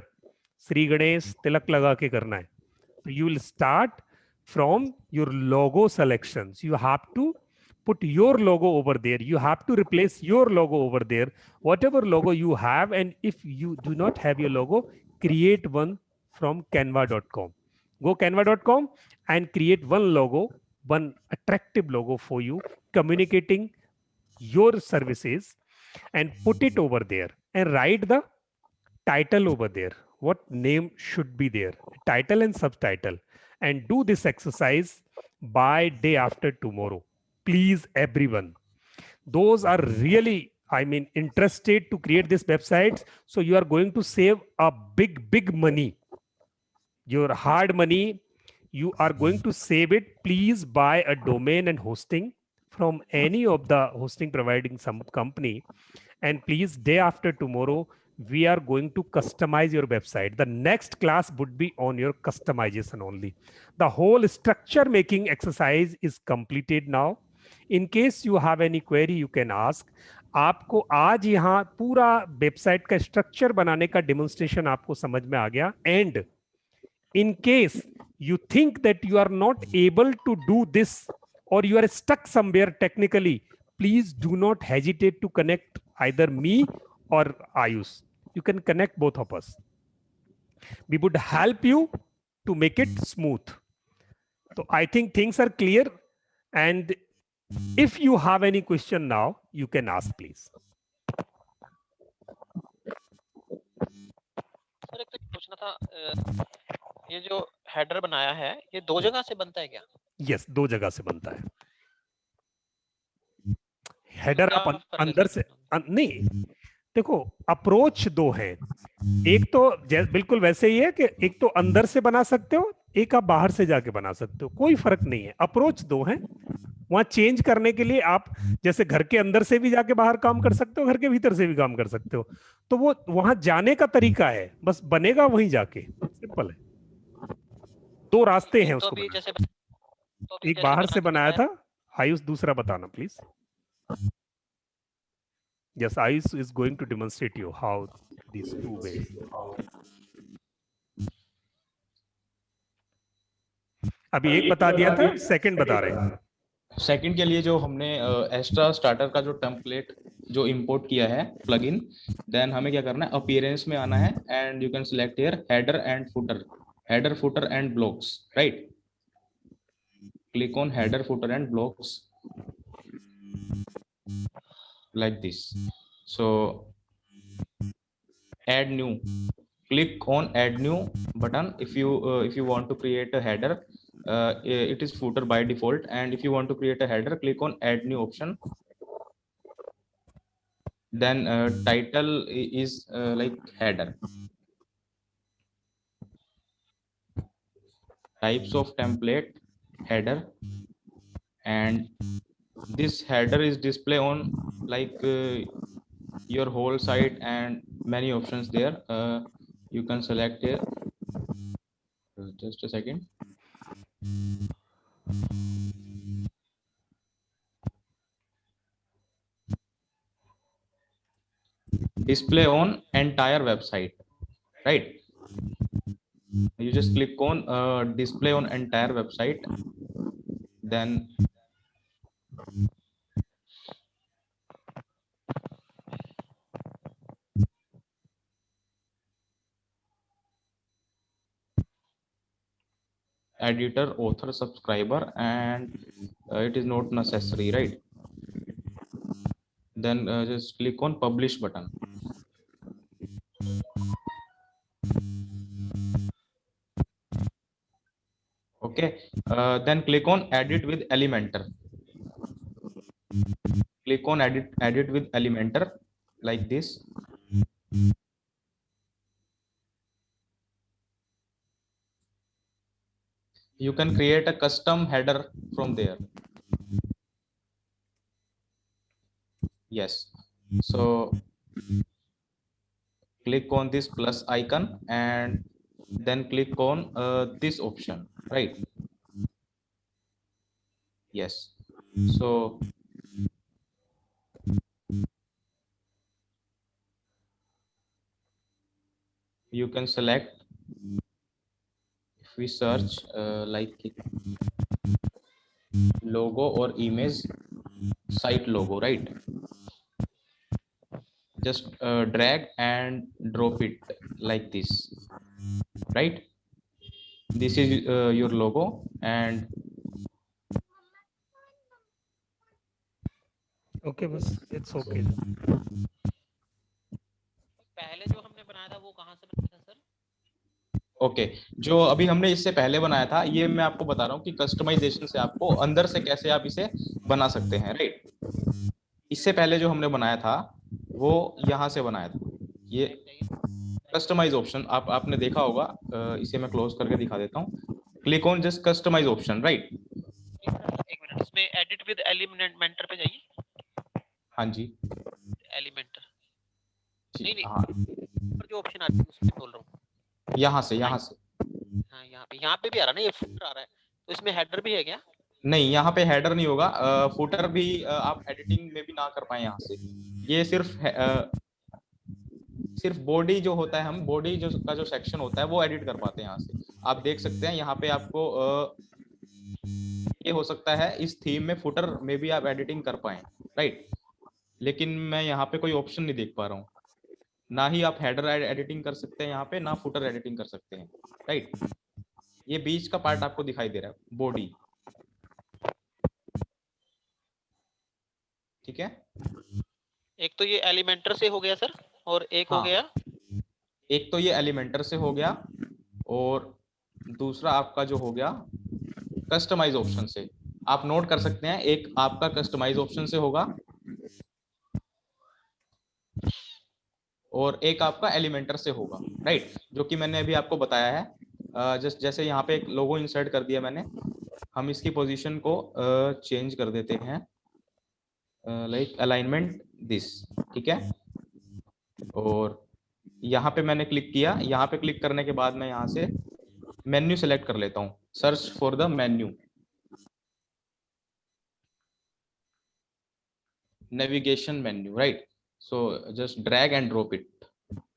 Shri Ganesh तिलक लगा के करना है. So you will start from your logo selections. You have to put your logo over there. You have to replace your logo over there. Whatever logo you have, and if you do not have your logo, create one from canva.com. Go canva.com and create one logo, one attractive logo for you, communicating your services, and put it over there and write the title over there. What name should be there? Title and subtitle. And do this exercise by day after tomorrow. Please, everyone. Those are really I mean, interested to create this websites, so you are going to save a big money. Your hard money, you are going to save it. Please buy a domain and hosting from any of the hosting providing some company. And please, day after tomorrow, we are going to customize your website. The next class would be on your customization only. The whole structure making exercise is completed now. In case you have any query, you can ask. आपको आज यहाँ पूरा website का structure बनाने का demonstration आपको समझ में आ गया. And in case you think that you are not able to do this or you are stuck somewhere technically, please do not hesitate to connect either me or Ayush. You can connect both of us. We would help you to make it smooth. So I think things are clear, and if you have any question now, you can ask, please. Sir एक तो पूछना था, ये जो header बनाया है ये 2 जगह से बनता है क्या? यस, 2 जगह से बनता है. हेडर आप अंदर से नहीं, देखो अप्रोच 2 है. एक तो बिल्कुल वैसे ही है कि एक तो अंदर से बना सकते हो, एक आप बाहर से जाके बना सकते हो, कोई फर्क नहीं है. अप्रोच 2 है. वहां चेंज करने के लिए आप जैसे घर के अंदर से भी जाके बाहर काम कर सकते हो, घर के भीतर से भी काम कर सकते हो. तो वो वहां जाने का तरीका है, बस बनेगा वहीं जाके. सिंपल है. 2 रास्ते हैं उसको. एक बाहर से बनाया था. आयुष दूसरा बताना please. Yes, Ayush is going to demonstrate you how these 2 ways. अभी एक बता दिया था, सेकंड बता रहे हैं. सेकंड के लिए जो हमने एक्स्ट्रा स्टार्टर का जो टेम्पलेट जो इंपोर्ट किया है प्लगइन, देन हमें क्या करना है, अपीयरेंस में आना है and you can select here header and footer and blocks, right. Click on header footer and blocks like this. So add new, click on add new button if you want to create a header. It is footer by default, and if you want to create a header, click on add new option. Then title is like header. Types of template header, and this header is display on like your whole site and many options there. You can select here. Just a second. Display on entire website, right? You just click on display on entire website, then editor, author, subscriber, and it is not necessary, right? Then just click on publish button. Okay, then click on edit with Elementor. Click on edit with Elementor like this. You can create a custom header from there. Yes, so click on this plus icon and then click on this option, right? Yes, so you can select, if we search like logo or image, site logo, right? Just drag and drop it like this, right? This is your logo, and okay, बस it's okay. पहले जो हमने बनाया था वो कहाँ से बनाया था सर? ओके, जो अभी हमने इससे पहले बनाया था, ये मैं आपको बता रहा हूँ कि कस्टमाइजेशन से आपको अंदर से कैसे आप इसे बना सकते हैं, राइट? इससे पहले जो हमने बनाया था वो यहाँ से बनाया था। ये कस्टमाइज ऑप्शन आपने देखा होगा, इसे मैं क्लोज करके दिखा देता हूँ। Click on just customize option, right. एक मिनट, इसमें एडिट विद एलिमेंटर पे जाइए। हाँ जी, एलिमेंटर जी, नहीं हाँ, ऊपर जो ऑप्शन आता है उसमें बोल रहा हूँ। यहाँ से हाँ यहाँ पे भी आ रहा ना, ये फुटर आ रहा है, तो इसमें हेडर भी है क्या? नहीं, यहाँ पे हेडर नहीं होगा। फुटर भी आप एडिटिंग में भी ना कर पाए यहाँ से। ये सिर्फ बॉडी जो होता है, हम बॉडी जो सेक्शन होता है वो एडिट कर पाते हैं यहाँ से। आप देख सकते हैं यहाँ पे आपको ये हो सकता है इस थीम में फुटर में भी आप एडिटिंग कर पाए, राइट। लेकिन मैं यहाँ पे कोई ऑप्शन नहीं देख पा रहा हूँ। ना ही आप हेडर एडिटिंग कर सकते हैं यहाँ पे, ना फुटर एडिटिंग कर सकते हैं, राइट। ये बीच का पार्ट आपको दिखाई दे रहा है, बॉडी, ठीक है। एक तो ये एलिमेंटर से हो गया सर, और एक हो हाँ, गया, एक तो ये एलिमेंटर से हो गया, और दूसरा आपका जो हो गया कस्टमाइज ऑप्शन से। आप नोट कर सकते हैं, एक आपका कस्टमाइज ऑप्शन से होगा और एक आपका एलिमेंटर से होगा, राइट, जो कि मैंने अभी आपको बताया है। जैसे यहाँ पे एक लोगो इंसर्ट कर दिया मैंने, हम इसकी पोजीशन को चेंज कर देते हैं, लाइक अलाइनमेंट दिस, ठीक है। और यहाँ पे मैंने क्लिक किया, यहाँ पे क्लिक करने के बाद मैं यहाँ से मेन्यू सेलेक्ट कर लेता हूँ, search for the menu, navigation menu, right. So just drag and drop it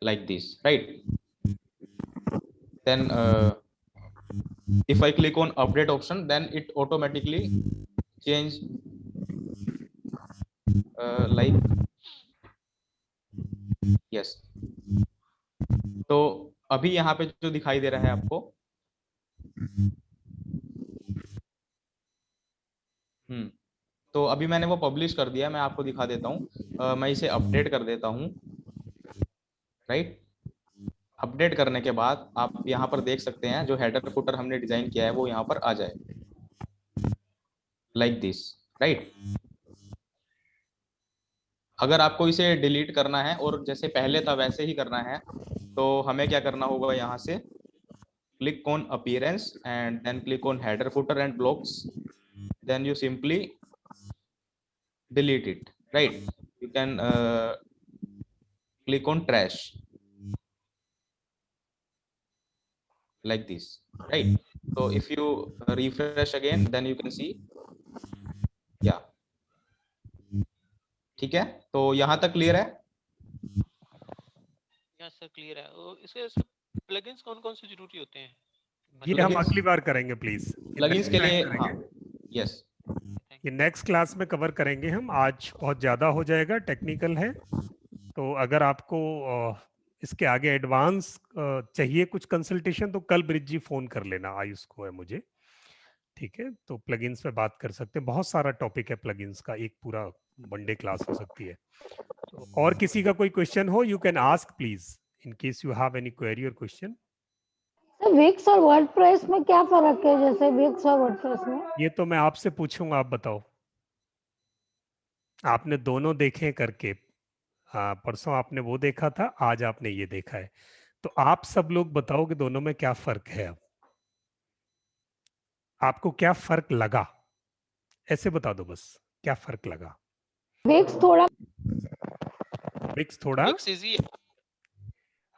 like this, right. Then if I click on update option, then it automatically change like yes. तो अभी यहाँ पे जो दिखाई दे रहा है आपको, तो अभी मैंने वो पब्लिश कर दिया, मैं आपको दिखा देता हूँ। मैं इसे अपडेट कर देता हूँ, राइट। अपडेट करने के बाद आप यहाँ पर देख सकते हैं जो हेडर फुटर हमने डिजाइन किया है वो यहाँ पर आ जाए, लाइक दिस, राइट। अगर आपको इसे डिलीट करना है और जैसे पहले था वैसे ही करना है, तो हमें क्या करना होगा, यहाँ से click on appearance and then click on header footer and blocks, then you simply delete it, right. You can click on trash like this, right. So if you refresh again, then you can see, yeah, ठीक है। तो यहाँ तक clear है? Yes sir clear है। इसके plugins कौन-कौन से जरूरी होते हैं? ये हम अगली बार करेंगे प्लीज, प्लगइन्स के लिए, हाँ, यस, ये नेक्स्ट क्लास में कवर करेंगे हम। आज बहुत ज़्यादा हो जाएगा, टेक्निकल है। तो अगर आपको इसके आगे एडवांस चाहिए कुछ कंसल्टेशन, तो कल ब्रिज जी फोन कर लेना, आयुष को है मुझे, ठीक है। तो प्लगइन्स पे बात कर सकते हैं, बहुत सारा टॉपिक है प्लगइन्स का, एक पूरा वनडे क्लास हो सकती है। तो और किसी का कोई क्वेश्चन हो, you can ask please, in case you have any query और क्वेश्चन। विक्स और वर्डप्रेस में क्या फर्क है, जैसे विक्स और वर्डप्रेस में? ये तो मैं आपसे पूछूंगा, आप बताओ। आपने दोनों देखे करके, परसों आपने वो देखा था, आज आपने ये देखा है, तो आप सब लोग बताओ कि दोनों में क्या फर्क है। अब आपको क्या फर्क लगा, ऐसे बता दो बस, क्या फर्क लगा। विक्स थोड़ा विक्स इजी है।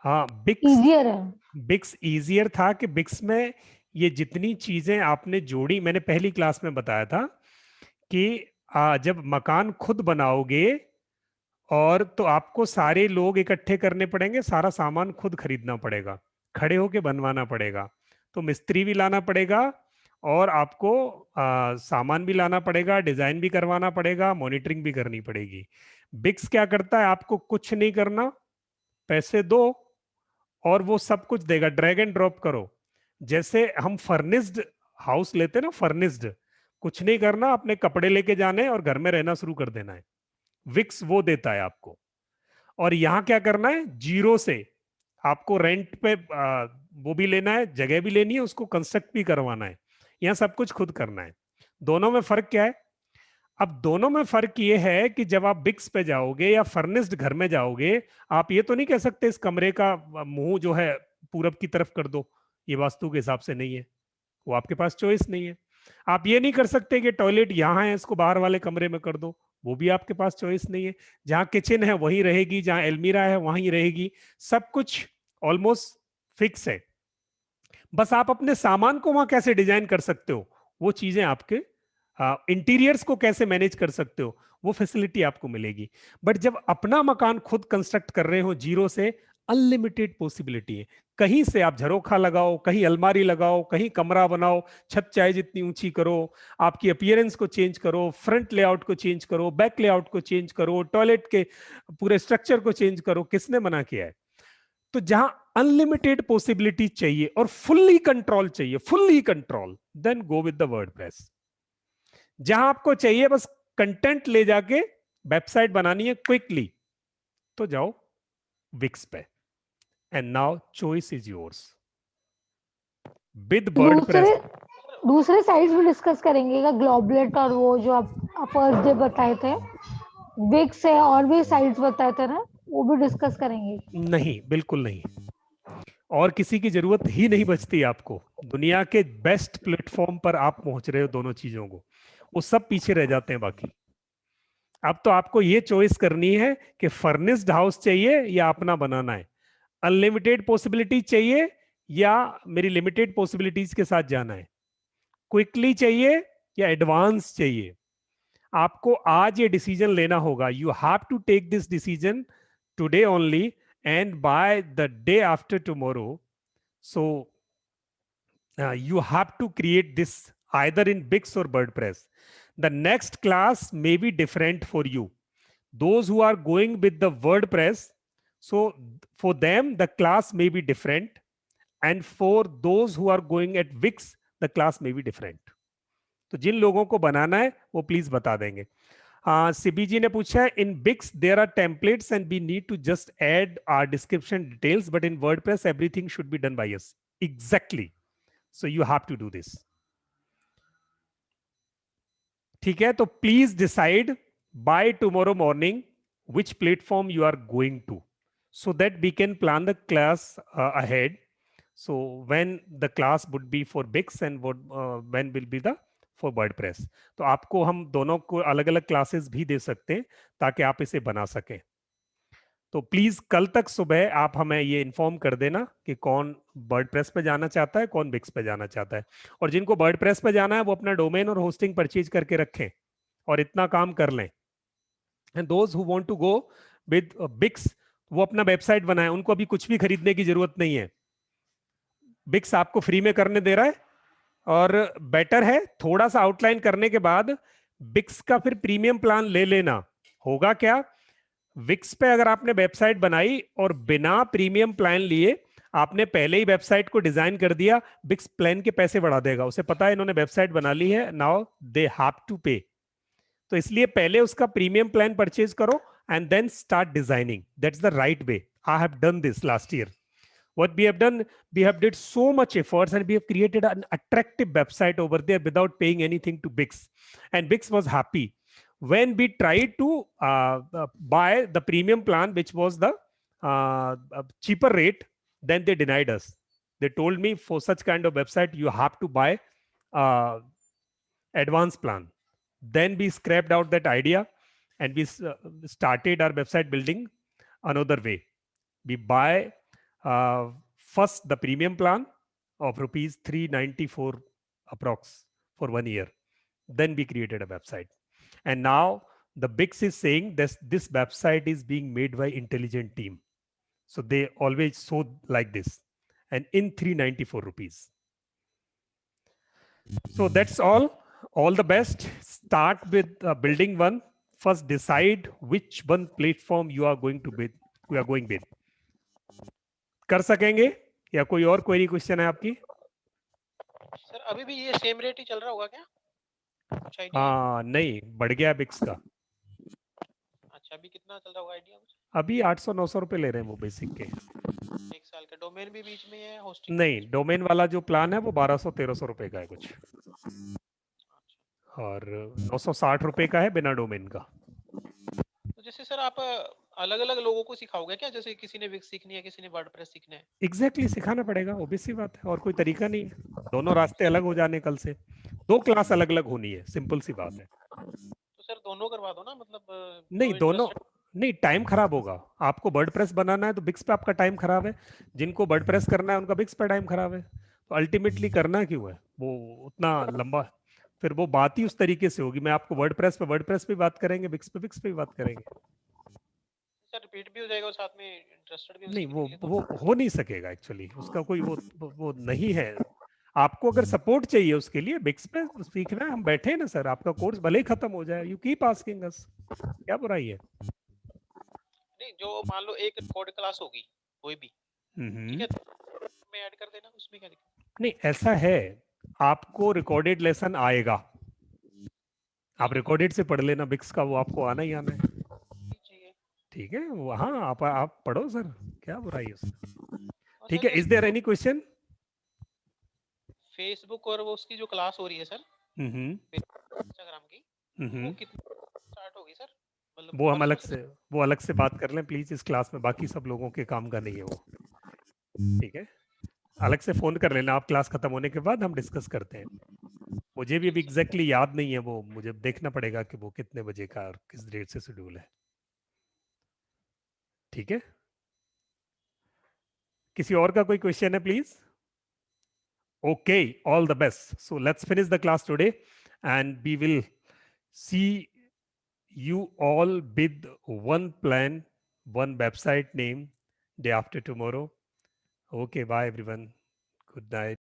हाँ, बिक्स इजियर है। बिक्स इजियर था कि बिक्स में ये जितनी चीजें आपने जोड़ी, मैंने पहली क्लास में बताया था कि जब मकान खुद बनाओगे और तो आपको सारे लोग इकट्ठे करने पड़ेंगे, सारा सामान खुद खरीदना पड़ेगा, खड़े होके बनवाना पड़ेगा, तो मिस्त्री भी लाना पड़ेगा और आपको सामान भी लाना पड़ेगा, डिजाइन भी करवाना पड़ेगा, मॉनिटरिंग भी करनी पड़ेगी। बिक्स क्या करता है, आपको कुछ नहीं करना, पैसे दो और वो सब कुछ देगा, ड्रैग एंड ड्रॉप करो। जैसे हम फर्निश्ड हाउस लेते ना, फर्निश्ड, कुछ नहीं करना, अपने कपड़े लेके जाने और घर में रहना शुरू कर देना है। विक्स वो देता है आपको। और यहाँ क्या करना है, जीरो से आपको रेंट पे वो भी लेना है, जगह भी लेनी है, उसको कंस्ट्रक्ट भी करवाना है, यहाँ सब कुछ खुद करना है। दोनों में फर्क क्या है, अब दोनों में फर्क ये है कि जब आप बिक्स पे जाओगे या फर्निश्ड घर में जाओगे, आप ये तो नहीं कह सकते इस कमरे का मुंह जो है पूरब की तरफ कर दो, ये वास्तु के हिसाब से नहीं है, वो आपके पास चॉइस नहीं है। आप ये नहीं कर सकते कि टॉयलेट यहाँ है इसको बाहर वाले कमरे में कर दो, वो भी आपके पास चॉइस नहीं है। जहाँ किचन है वहीं रहेगी, जहाँ एलमीरा है वहीं रहेगी, सब कुछ ऑलमोस्ट फिक्स है। बस आप अपने सामान को वहां कैसे डिजाइन कर सकते हो, वो चीजें आपके इंटीरियर्स को कैसे मैनेज कर सकते हो, वो फैसिलिटी आपको मिलेगी। बट जब अपना मकान खुद कंस्ट्रक्ट कर रहे हो जीरो से, अनलिमिटेड पॉसिबिलिटी है। कहीं से आप झरोखा लगाओ, कहीं अलमारी लगाओ, कहीं कमरा बनाओ, छत चाहे जितनी ऊंची करो, आपकी अपीयरेंस को चेंज करो, फ्रंट लेआउट को चेंज करो, बैक लेआउट को चेंज करो, टॉयलेट के पूरे स्ट्रक्चर को चेंज करो, किसने मना किया है? तो जहां अनलिमिटेड पॉसिबिलिटी चाहिए और फुल्ली कंट्रोल चाहिए, fully control, then go with the WordPress. जहां आपको चाहिए बस कंटेंट ले जाके वेबसाइट बनानी है क्विकली, तो जाओ विक्स पे। And now choice is yours with WordPress. दूसरे साइट्स भी डिस्कस करेंगे क्या? ग्लोबलेट और वो जो आप फर्स्ट डे बताए थे, विक्स है और भी साइट्स बताए थे ना, वो भी डिस्कस करेंगे? नहीं, बिल्कुल नहीं, और किसी की जरूरत ही नहीं बचती आपको। दुनिया के बेस्ट प्लेटफॉर्म पर आप पहुंच रहे हो दोनों चीजों को, वो सब पीछे रह जाते हैं बाकी। अब तो आपको ये चॉइस करनी है कि फर्निश्ड हाउस चाहिए या अपना बनाना है, अनलिमिटेड पॉसिबिलिटी चाहिए या मेरी लिमिटेड पॉसिबिलिटीज के साथ जाना है, क्विकली चाहिए या एडवांस चाहिए। आपको आज ये डिसीजन लेना होगा। You have to take this decision today only and by the day after tomorrow. So you have to create this either in Bix or WordPress. The next class may be different for you. Those who are going with the WordPress, so for them the class may be different, and for those who are going at Wix the class may be different. तो जिन लोगों को बनाना है वो please बता देंगे। सिबी जी ने पूछा है, in Wix there are templates and we need to just add our description details, but in WordPress everything should be done by us. Exactly, so you have to do this. ठीक है, तो please decide by tomorrow morning which platform you are going to, so that we can plan the class ahead. So when the class would be for Bix and when will be the for WordPress. तो आपको हम दोनों को अलग अलग classes भी दे सकते हैं ताकि आप इसे बना सकें। तो प्लीज कल तक सुबह आप हमें ये इन्फॉर्म कर देना कि कौन वर्डप्रेस पे जाना चाहता है, कौन बिक्स पे जाना चाहता है। और जिनको वर्डप्रेस पे जाना है वो अपना डोमेन और होस्टिंग परचेज करके रखें और इतना काम कर लें। And those who want to go with Wix, वो अपना वेबसाइट बनाए, उनको अभी कुछ भी खरीदने की जरूरत नहीं है। बिक्स आपको फ्री में करने दे रहा है, और बेटर है थोड़ा सा आउटलाइन करने के बाद बिक्स का फिर प्रीमियम प्लान ले लेना। होगा क्या, विक्स पे अगर आपने वेबसाइट बनाई और बिना प्रीमियम प्लान लिए आपने पहले ही वेबसाइट को डिजाइन कर दिया, बिक्स प्लान के पैसे बढ़ा देगा। उसे पता है इन्होंने वेबसाइट बना ली है, नाउ दे हैव टू पे। तो इसलिए पहले उसका प्रीमियम प्लान परचेज करो and then start designing. That's the right way. I have done this last year. What we have done, we have did so much efforts and we have created an attractive website over there without paying anything to Bix. And Bix was happy. When we tried to buy the premium plan, which was the cheaper rate, then they denied us. They told me for such kind of website, you have to buy advanced plan. Then we scrapped out that idea and we started our website building another way. We buy first the premium plan of rupees 394 approx for 1 year. Then we created a website. And now the Bix is saying this website is being made by intelligent team. So they always show like this, and in 394 rupees. So that's all. All the best. Start with building one. First decide which one platform you are going to bid, you are going with. कर सकेंगे या कोई और query question है आपकी? Sir अभी भी ये सेम रेट ही चल रहा होगा क्या? हाँ नहीं, बढ़ गया बिक्स का। अच्छा, अभी कितना चल रहा होगा आइडिया? अभी 800-900 रुपए ले रहे हैं वो बेसिक के। 1 साल का डोमेन भी बीच में है, होस्टिंग नहीं, डोमेन वाला जो प्लान है वो 1200-1300 रुपए का है कुछ। और 960 रुपए का है बिना डोमेन का। तो जैसे सर आप अलग अलग लोगों को सिखाओगे क्या, जैसे किसी ने विक्स सीखनी है, किसी ने वर्डप्रेस सीखना है? एग्जैक्टली सिखाना पड़ेगा, obvious सी बात है, और कोई तरीका नहीं है। दोनों रास्ते अलग हो जाने कल से, 2 क्लास अलग अलग होनी है, सिंपल सी बात है। तो सर दोनों करवा दो ना, मतलब नहीं जो दोनों इंटरेस्टेड। नहीं, टाइम खराब होगा। आपको वर्डप्रेस बनाना है तो बिक्स पे आपका टाइम खराब है, जिनको वर्डप्रेस करना है उनका बिक्स पे टाइम खराब है। तो अल्टीमेटली करना क्यों है वो उतना लंबा? फिर वो बात ही उस तरीके से होगी, मैं आपको वर्डप्रेस पे बात करेंगे, बिक्स पे भी बात करेंगे। सर रिपीट भी हो जाएगा और साथ में इंटरेस्टेड भी हो नहीं सीखने के लिए, तो वो हो नहीं सकेगा एक्चुअली, उसका कोई वो नहीं है। आपको अगर सपोर्ट चाहिए उसके लिए बिक्स पे सीखना है, हम बैठे हैं ना सर, आपका कोर्स भले ही खत्म हो जाए, यू कीप आस्किंग अस, क्या बुराई है? नहीं जो मान लो एक कोड क्लास होगी कोई भी, ठीक है, मैं ऐड कर देना, उसमें क्या दिक्कत? नहीं ऐसा है, आपको रिकॉर्डेड लेसन आएगा, आप रिकॉर्डेड से पढ़ लेना बिक्स का, वो आपको आना ही आना है। चाहिए। ठीक है, वहाँ आप पढ़ो सर, क्या बुराई है उसमें? और ठीक सर है, is there any question? Facebook और वो उसकी जो क्लास हो रही है सर इंस्टाग्राम की, वो कितने स्टार्ट होगी सर, मतलब वो हम परसों से? वो अलग से बात कर लें प्लीज, इस क्लास में बाकी सब लोगों के काम का नहीं है वो। ठीक है, अलग से फोन कर लेना आप, क्लास खत्म होने के बाद हम डिस्कस करते हैं। मुझे भी अभी ठीक सर। एग्जैक्टली याद नहीं है, वो मुझे देखना पड़ेगा कि वो कितने बजे का और किस डेट से शेड्यूल है। ठीक है, किसी और का कोई क्वेश्चन है please? Okay, all the best, so let's finish the class today and we will see you all with one plan, one website name day after tomorrow. Okay, bye everyone. Good night.